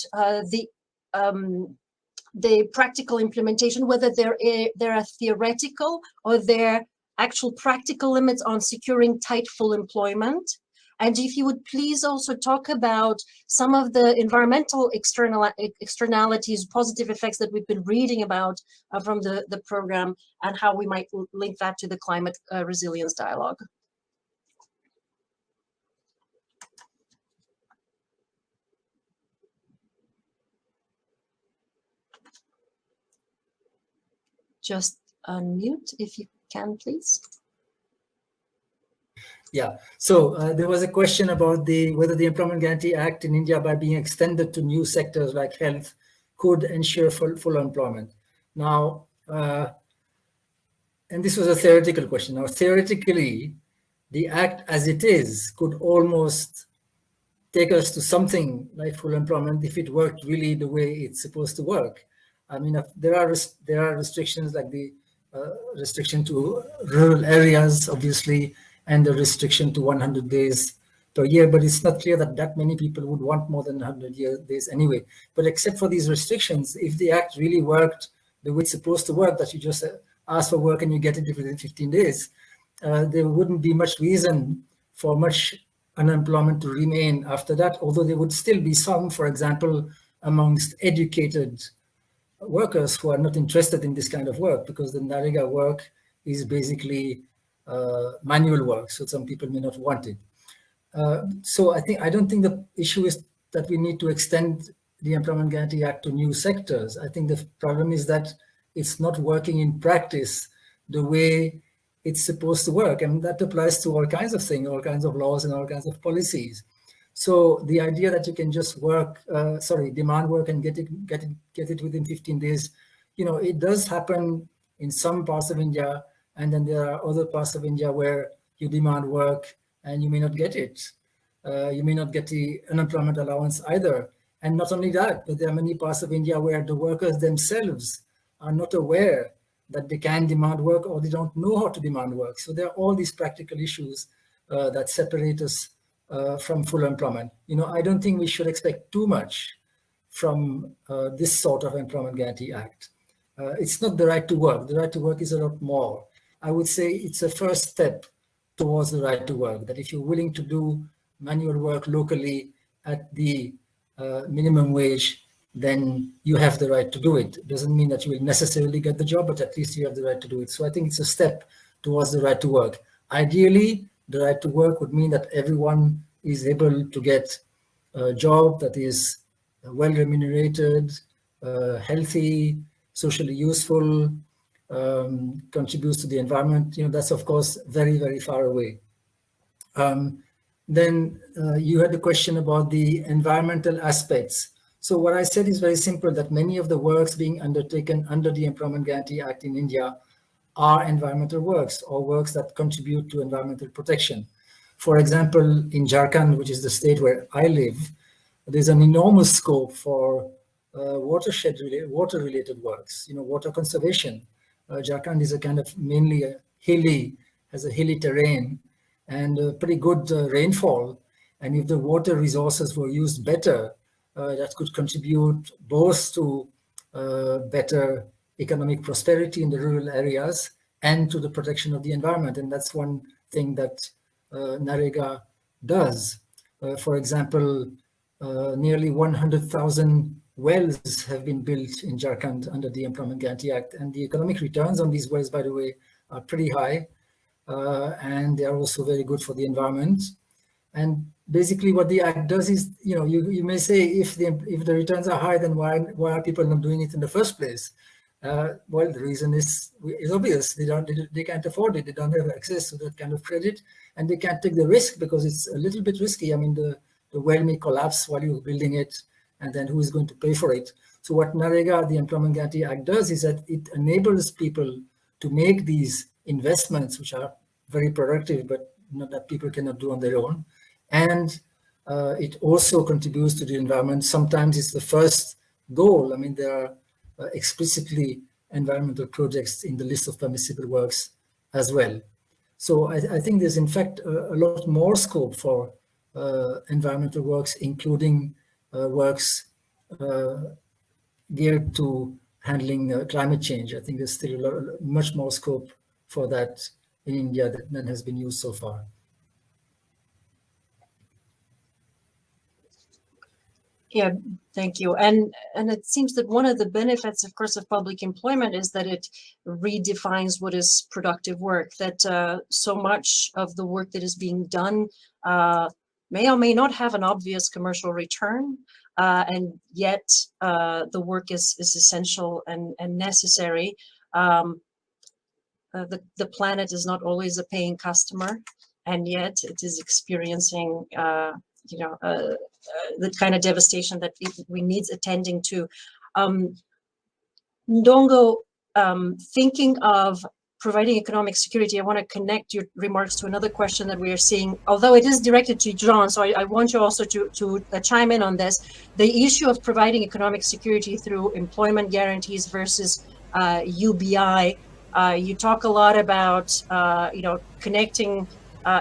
the practical implementation, whether there are theoretical or there are actual practical limits on securing tight full employment. And if you would please also talk about some of the environmental externalities, positive effects that we've been reading about from the program, and how we might link that to the climate resilience dialogue. Just unmute if you can, please. Yeah, so there was a question about whether the Employment Guarantee Act in India, by being extended to new sectors like health, could ensure full employment. Now, and this was a theoretical question. Now, theoretically, the act as it is could almost take us to something like full employment if it worked really the way it's supposed to work. I mean, there are restrictions like the restriction to rural areas, obviously, and the restriction to 100 days per year, but it's not clear that that many people would want more than 100 days anyway. But except for these restrictions, if the act really worked the way it's supposed to work, that you just ask for work and you get it within 15 days, there wouldn't be much reason for much unemployment to remain after that, although there would still be some, for example, amongst educated workers who are not interested in this kind of work, because the Narega work is basically manual work, so some people may not want it. So I don't think the issue is that we need to extend the Employment Guarantee Act to new sectors. I think the problem is that it's not working in practice the way it's supposed to work, and that applies to all kinds of things, all kinds of laws and all kinds of policies. So the idea that you can just demand work and get it within 15 days, you know, it does happen in some parts of India, and then there are other parts of India where you demand work and you may not get it. You may not get the unemployment allowance either. And not only that, but there are many parts of India where the workers themselves are not aware that they can demand work, or they don't know how to demand work. So there are all these practical issues that separate us from full employment. You know, I don't think we should expect too much from this sort of Employment Guarantee Act. It's not the right to work. The right to work is a lot more. I would say it's a first step towards the right to work, that if you're willing to do manual work locally at the minimum wage, then you have the right to do it. It doesn't mean that you will necessarily get the job, but at least you have the right to do it. So I think it's a step towards the right to work. Ideally, the right to work would mean that everyone is able to get a job that is well remunerated, healthy, socially useful, contributes to the environment. You know, that's of course very, very far away. Then you had the question about the environmental aspects. So what I said is very simple, that many of the works being undertaken under the Employment Guarantee Act in India are environmental works or works that contribute to environmental protection. For example, in Jharkhand, which is the state where I live, there's an enormous scope for water-related works, water conservation. Jharkhand is a kind of mainly has a hilly terrain and pretty good rainfall. And if the water resources were used better, that could contribute both to better economic prosperity in the rural areas and to the protection of the environment. And that's one thing that NREGA does. For example, nearly 100,000 wells have been built in Jharkhand under the Employment Guarantee Act. And the economic returns on these wells, by the way, are pretty high. And they are also very good for the environment. And basically what the act does is, you may say, if the returns are high, then why are people not doing it in the first place? Well, the reason is obvious. They can't afford it. They don't have access to that kind of credit, and they can't take the risk because it's a little bit risky. I mean, the well may collapse while you're building it, and then who is going to pay for it? So what NREGA, the Employment Guarantee Act, does is that it enables people to make these investments, which are very productive, but not that people cannot do on their own. And it also contributes to the environment. Sometimes it's the first goal. I mean, there are explicitly environmental projects in the list of permissible works as well. So I think there's in fact a lot more scope for environmental works, including works geared to handling climate change. I think there's still much more scope for that in India than has been used so far. Yeah, thank you. And it seems that one of the benefits, of course, of public employment is that it redefines what is productive work, that so much of the work that is being done may or may not have an obvious commercial return, and yet the work is essential and necessary. The planet is not always a paying customer, and yet it is experiencing the kind of devastation that we need attending to. Ndongo, thinking of providing economic security, I want to connect your remarks to another question that we are seeing, although it is directed to John, so I want you also to chime in on this. The issue of providing economic security through employment guarantees versus UBI. You talk a lot about, connecting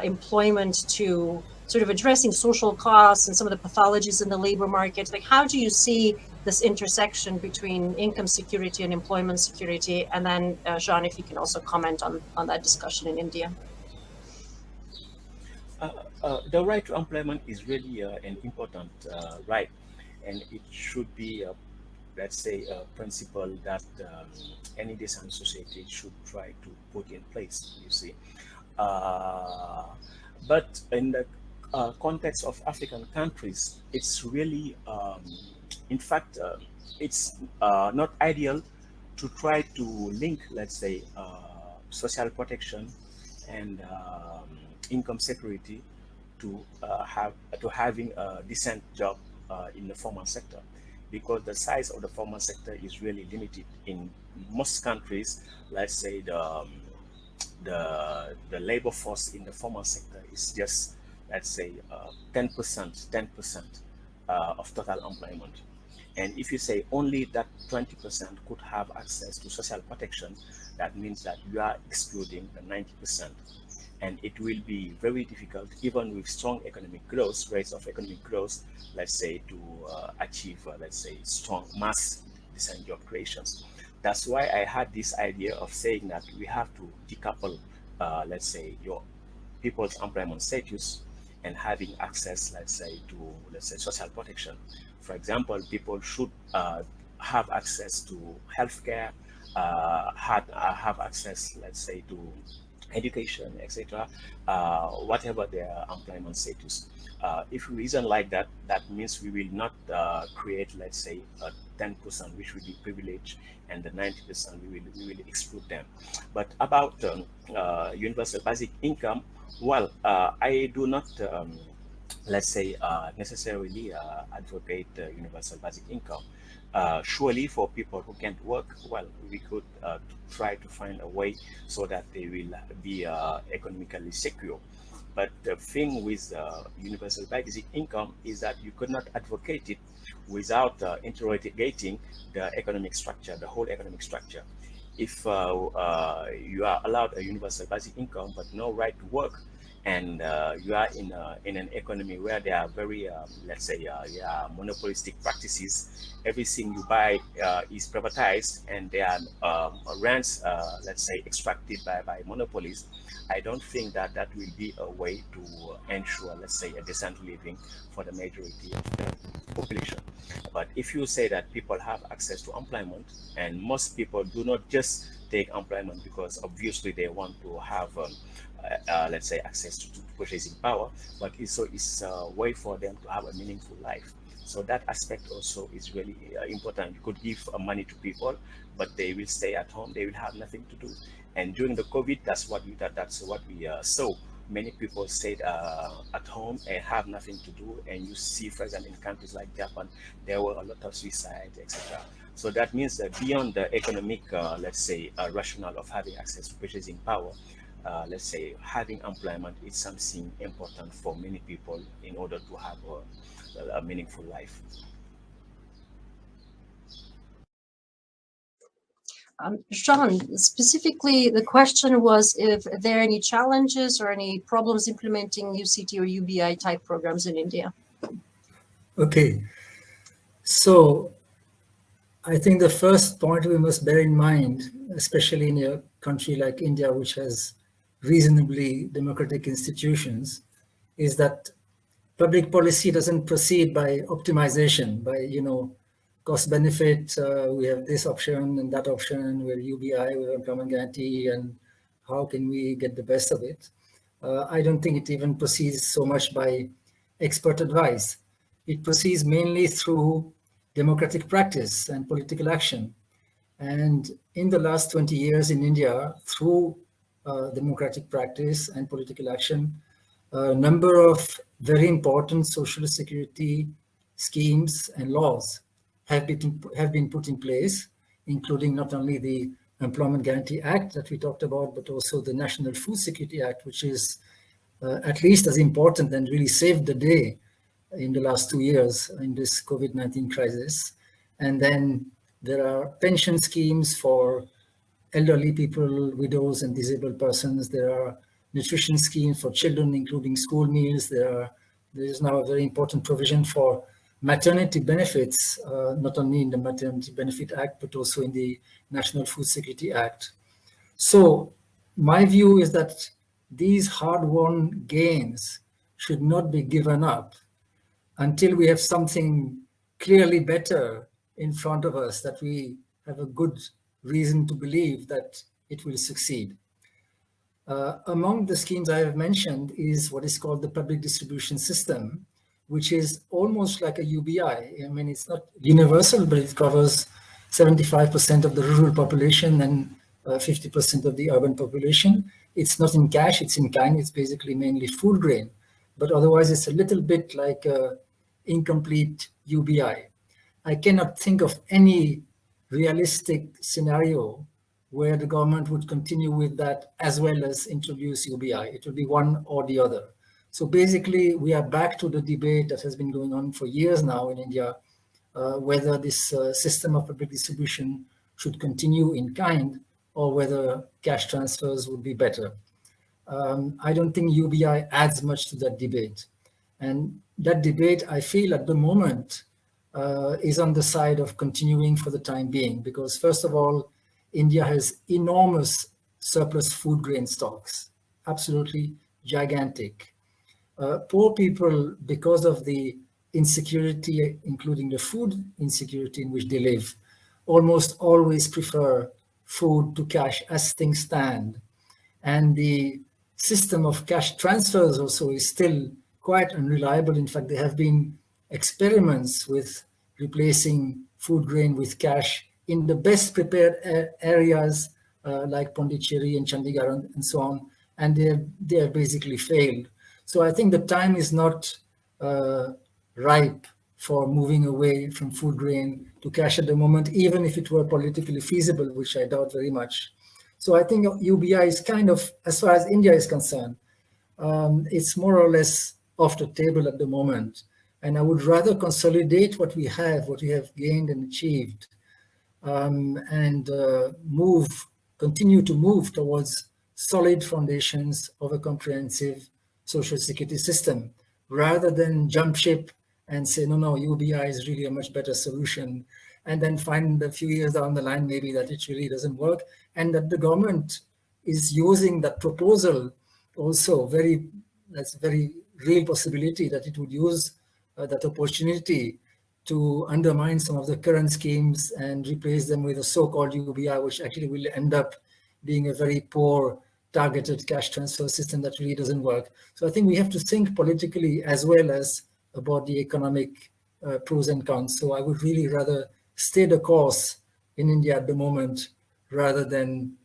employment to sort of addressing social costs and some of the pathologies in the labor market. Like, how do you see this intersection between income security and employment security? And then, Jean, if you can also comment on that discussion in India. The right to employment is really an important right, and it should be, let's say, a principle that any decent society should try to put in place, you see. But in the context of African countries, it's really, in fact, it's not ideal to try to link, let's say, social protection and income security to having a decent job in the formal sector, because the size of the formal sector is really limited in most countries. Let's say the labor force in the formal sector is just, let's say, 10% of total employment. And if you say only that 20% could have access to social protection, that means that you are excluding the 90%. And it will be very difficult, even with strong economic growth, rates of economic growth, let's say, to achieve, let's say, strong mass decent job creations. That's why I had this idea of saying that we have to decouple, let's say, your people's employment status and having access, let's say, to, let's say, social protection. For example, people should have access to healthcare, have access, let's say, to education, etc., whatever their employment status. If we reason like that, that means we will not create, let's say, 10% which will be privileged, and the 90% we will exclude them. But about universal basic income, well, I do not let's say, necessarily advocate universal basic income. Surely for people who can't work, well, we could try to find a way so that they will be economically secure. But the thing with universal basic income is that you could not advocate it without interrogating the economic structure, the whole economic structure. If you are allowed a universal basic income but no right to work, and you are in an economy where there are very, let's say, yeah, monopolistic practices, everything you buy is privatized, and there are rents, let's say, extracted by monopolies. I don't think that that will be a way to ensure, let's say, a decent living for the majority of the population. But if you say that people have access to employment, and most people do not just take employment because obviously they want to have, let's say, access to purchasing power, but it's a way for them to have a meaningful life. So that aspect also is really important. You could give money to people, but they will stay at home. They will have nothing to do. And during the COVID, that's what we saw. Many people stayed at home and have nothing to do. And you see, for example, in countries like Japan, there were a lot of suicides, etc. So that means that beyond the economic, let's say, rationale of having access to purchasing power, let's say, having employment is something important for many people in order to have a meaningful life. Jean, specifically, the question was if there are any challenges or any problems implementing UCT or UBI type programs in India. Okay, so I think the first point we must bear in mind, especially in a country like India, which has reasonably democratic institutions, is that public policy doesn't proceed by optimization, by, cost benefit. We have this option and that option, we have UBI, we have employment guarantee, and how can we get the best of it? I don't think it even proceeds so much by expert advice. It proceeds mainly through democratic practice and political action. And in the last 20 years in India, through democratic practice and political action, a number of very important social security schemes and laws have been put in place, including not only the Employment Guarantee Act that we talked about, but also the National Food Security Act, which is at least as important and really saved the day in the last 2 years in this COVID-19 crisis. And then there are pension schemes for elderly people, widows, and disabled persons. There are nutrition schemes for children, including school meals. There is now a very important provision for maternity benefits, not only in the Maternity Benefit Act, but also in the National Food Security Act. So my view is that these hard-won gains should not be given up until we have something clearly better in front of us, that we have a good reason to believe that it will succeed. Among the schemes I have mentioned is what is called the public distribution system, which is almost like a UBI. I mean, it's not universal, but it covers 75% of the rural population and 50% of the urban population. It's not in cash, it's in kind. It's basically mainly food grain, but otherwise it's a little bit like a incomplete UBI. I cannot think of any realistic scenario where the government would continue with that as well as introduce UBI. It will be one or the other. So basically, we are back to the debate that has been going on for years now in India, whether this system of public distribution should continue in kind or whether cash transfers would be better. I don't think UBI adds much to that debate. And that debate, I feel at the moment, is on the side of continuing for the time being, because first of all, India has enormous surplus food grain stocks, absolutely gigantic. Poor people, because of the insecurity, including the food insecurity in which they live, almost always prefer food to cash as things stand. And the system of cash transfers also is still quite unreliable. In fact, there have been experiments with replacing food grain with cash in the best prepared areas like Pondicherry and Chandigarh and so on, and they have basically failed. So I think the time is not ripe for moving away from food grain to cash at the moment, even if it were politically feasible, which I doubt very much. So I think UBI is kind of, as far as India is concerned, it's more or less off the table at the moment. And I would rather consolidate what we have gained and achieved, and continue to move towards solid foundations of a comprehensive social security system, rather than jump ship and say, no, UBI is really a much better solution, and then find a few years down the line maybe that it really doesn't work, and that the government is using that proposal also that's a very real possibility that it would use that opportunity to undermine some of the current schemes and replace them with a so-called UBI, which actually will end up being a very poor targeted cash transfer system that really doesn't work. So I think we have to think politically as well as about the economic pros and cons. So I would really rather stay the course in India at the moment rather than,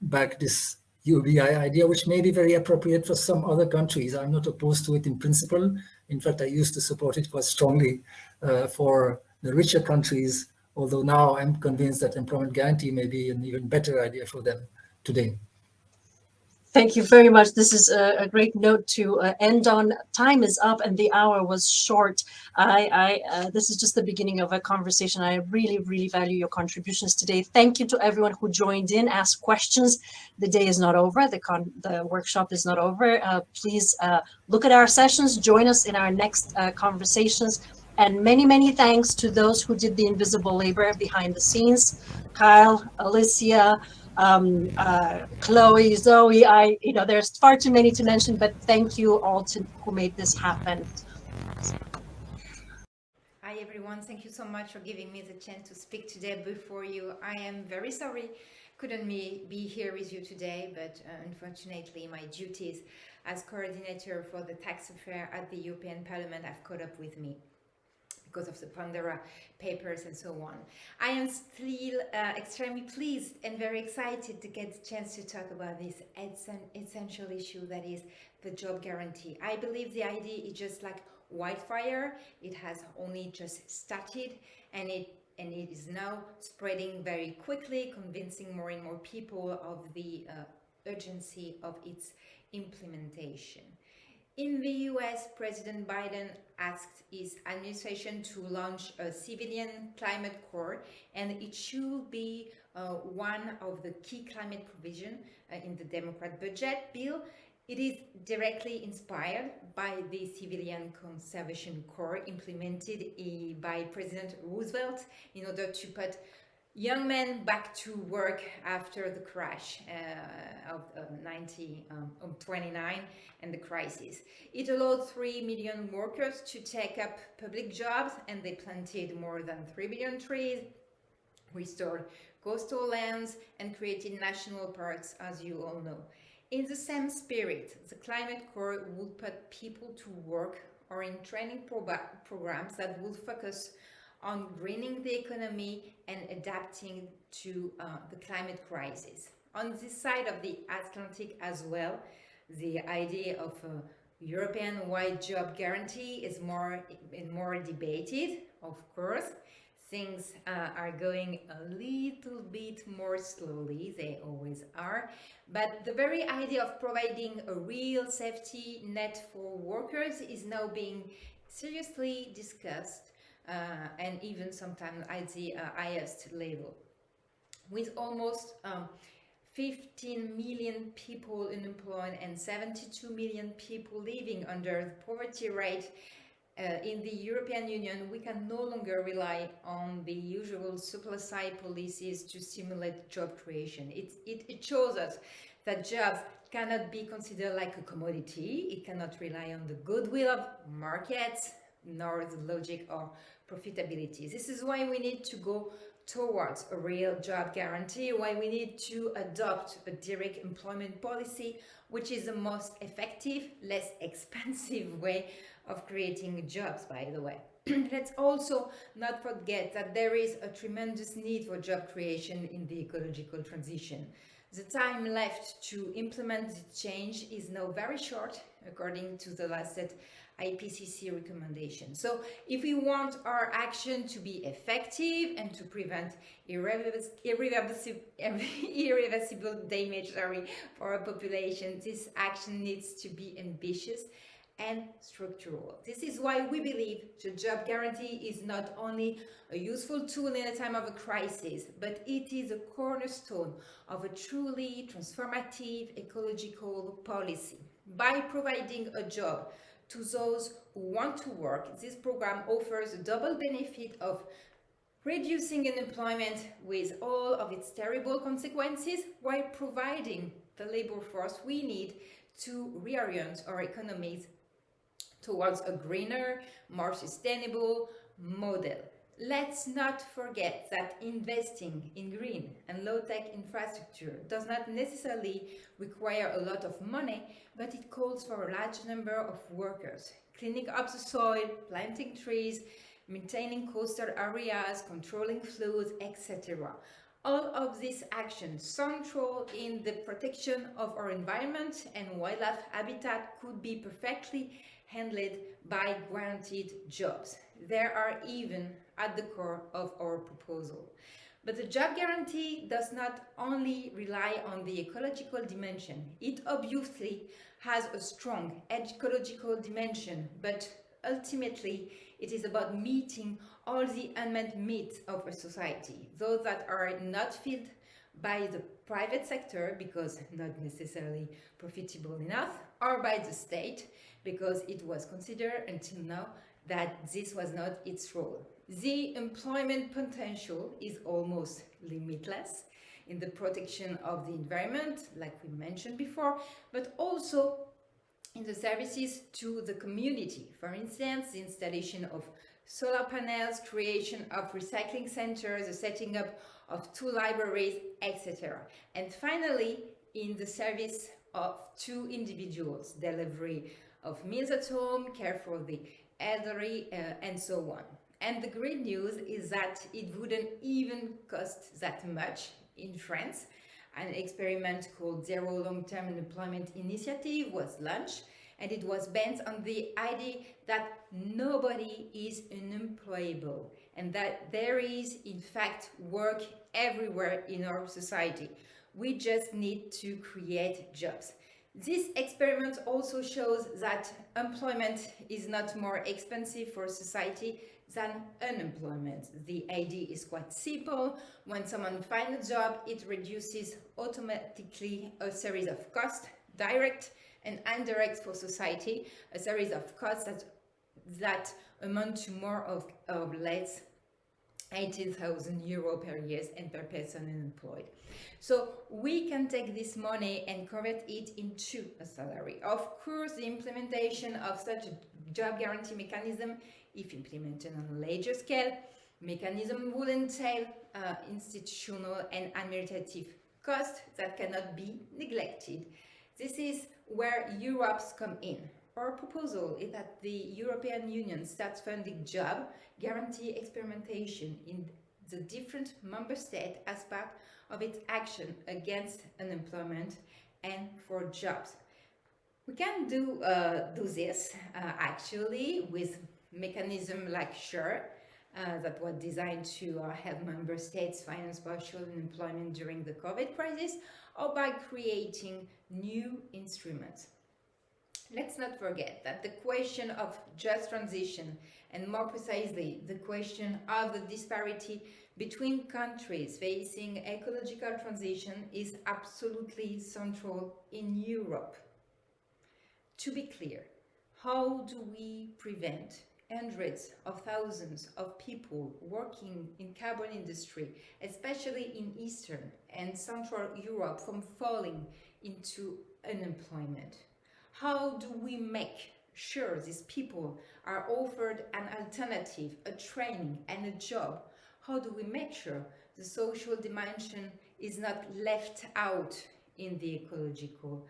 back this UBI idea, which may be very appropriate for some other countries. I'm not opposed to it in principle. In fact, I used to support it quite strongly for the richer countries, although now I'm convinced that employment guarantee may be an even better idea for them today. Thank you very much. This is a great note to end on. Time is up and the hour was short. This is just the beginning of a conversation. I really, really value your contributions today. Thank you to everyone who joined in, asked questions. The day is not over. The workshop is not over. Please look at our sessions. Join us in our next conversations. And many, many thanks to those who did the invisible labor behind the scenes. Kyle, Alicia, Chloe, Zoe, there's far too many to mention, but thank you all who made this happen. Hi everyone, thank you so much for giving me the chance to speak today before you. I am very sorry couldn't be here with you today, but unfortunately my duties as coordinator for the tax affair at the European Parliament have caught up with me because of the Pandora papers and so on. I am still extremely pleased and very excited to get the chance to talk about this essential issue that is the job guarantee. I believe the idea is just like wildfire. It has only just started and it is now spreading very quickly, convincing more and more people of the urgency of its implementation. In the US, President Biden asked his administration to launch a civilian climate corps, and it should be one of the key climate provisions in the Democrat budget bill. It is directly inspired by the Civilian Conservation Corps implemented by President Roosevelt in order to put young men back to work after the crash of 1929 and the crisis. It allowed 3 million workers to take up public jobs, and they planted more than 3 billion trees, restored coastal lands, and created national parks, as you all know. In the same spirit, the Climate Corps would put people to work or in training programs that would focus on greening the economy and adapting to the climate crisis. On this side of the Atlantic as well, the idea of a European-wide job guarantee is more debated, of course. Things are going a little bit more slowly, they always are, but the very idea of providing a real safety net for workers is now being seriously discussed, and even sometimes at the highest level. With almost 15 million people unemployed and 72 million people living under the poverty rate in the European Union, we can no longer rely on the usual supply-side policies to stimulate job creation. It shows us that jobs cannot be considered like a commodity. It cannot rely on the goodwill of markets, nor the logic or profitability. This is why we need to go towards a real job guarantee, why we need to adopt a direct employment policy, which is the most effective, less expensive way of creating jobs, by the way. Let's also not forget that there is a tremendous need for job creation in the ecological transition. The time left to implement the change is now very short, according to the last IPCC recommendation. So if we want our action to be effective and to prevent irreversible damage for our population, this action needs to be ambitious and structural. This is why we believe the job guarantee is not only a useful tool in a time of a crisis, but it is a cornerstone of a truly transformative ecological policy. By providing a job to those who want to work, this program offers a double benefit of reducing unemployment with all of its terrible consequences, while providing the labor force we need to reorient our economies towards a greener, more sustainable model. Let's not forget that investing in green and low-tech infrastructure does not necessarily require a lot of money, but it calls for a large number of workers, cleaning up the soil, planting trees, maintaining coastal areas, controlling floods, etc. All of these actions, central in the protection of our environment and wildlife habitat, could be perfectly handled by guaranteed jobs. They are even at the core of our proposal. But the job guarantee does not only rely on the ecological dimension. It obviously has a strong ecological dimension, but ultimately it is about meeting all the unmet needs of a society, those that are not filled by the private sector because not necessarily profitable enough, or by the state because it was considered until now that this was not its role. The employment potential is almost limitless in the protection of the environment, like we mentioned before, but also in the services to the community. For instance, the installation of solar panels, creation of recycling centers, the setting up of 2 libraries, etc. And finally, in the service to individuals, delivery of meals at home, care for the elderly, and so on. And the great news is that it wouldn't even cost that much in France. An experiment called Zero Long-Term Unemployment Initiative was launched, and it was based on the idea that nobody is unemployable and that there is in fact work everywhere in our society. We just need to create jobs. This experiment also shows that employment is not more expensive for society than unemployment. The idea is quite simple. When someone finds a job, it reduces automatically a series of costs, direct and indirect for society, a series of costs that amount to more or less 18,000 euro per year and per person unemployed. So we can take this money and convert it into a salary. Of course, the implementation of such a job guarantee mechanism, if implemented on a larger scale, mechanism will entail institutional and administrative costs that cannot be neglected. This is where Europe's come in. Our proposal is that the European Union starts funding job guarantee experimentation in the different member states as part of its action against unemployment and for jobs. We can do this actually with mechanisms like SURE that was designed to help member states finance partial unemployment during the COVID crisis, or by creating new instruments. Let's not forget that the question of just transition, and more precisely the question of the disparity between countries facing ecological transition, is absolutely central in Europe. To be clear, how do we prevent hundreds of thousands of people working in carbon industry, especially in Eastern and Central Europe, from falling into unemployment? How do we make sure these people are offered an alternative, a training and a job? How do we make sure the social dimension is not left out in the ecological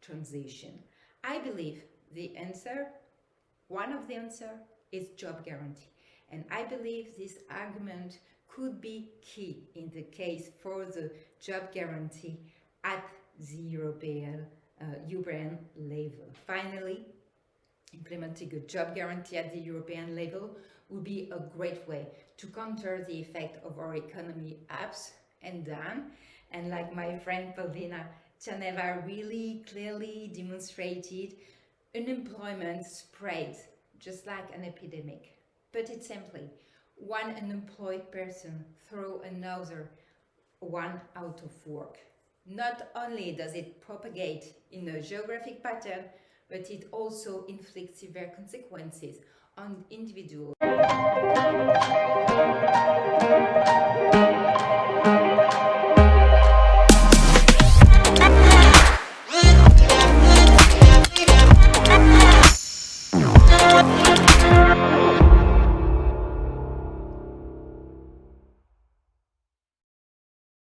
transition? I believe the answer, one of the answers, is job guarantee. And I believe this argument could be key in the case for the job guarantee at the European level. Finally, implementing a job guarantee at the European level would be a great way to counter the effect of our economy ups and down. And like my friend Pavlina, Tcherneva really clearly demonstrated, unemployment spreads just like an epidemic. Put it simply, one unemployed person throws another one out of work. Not only does it propagate in a geographic pattern, but it also inflicts severe consequences on individuals.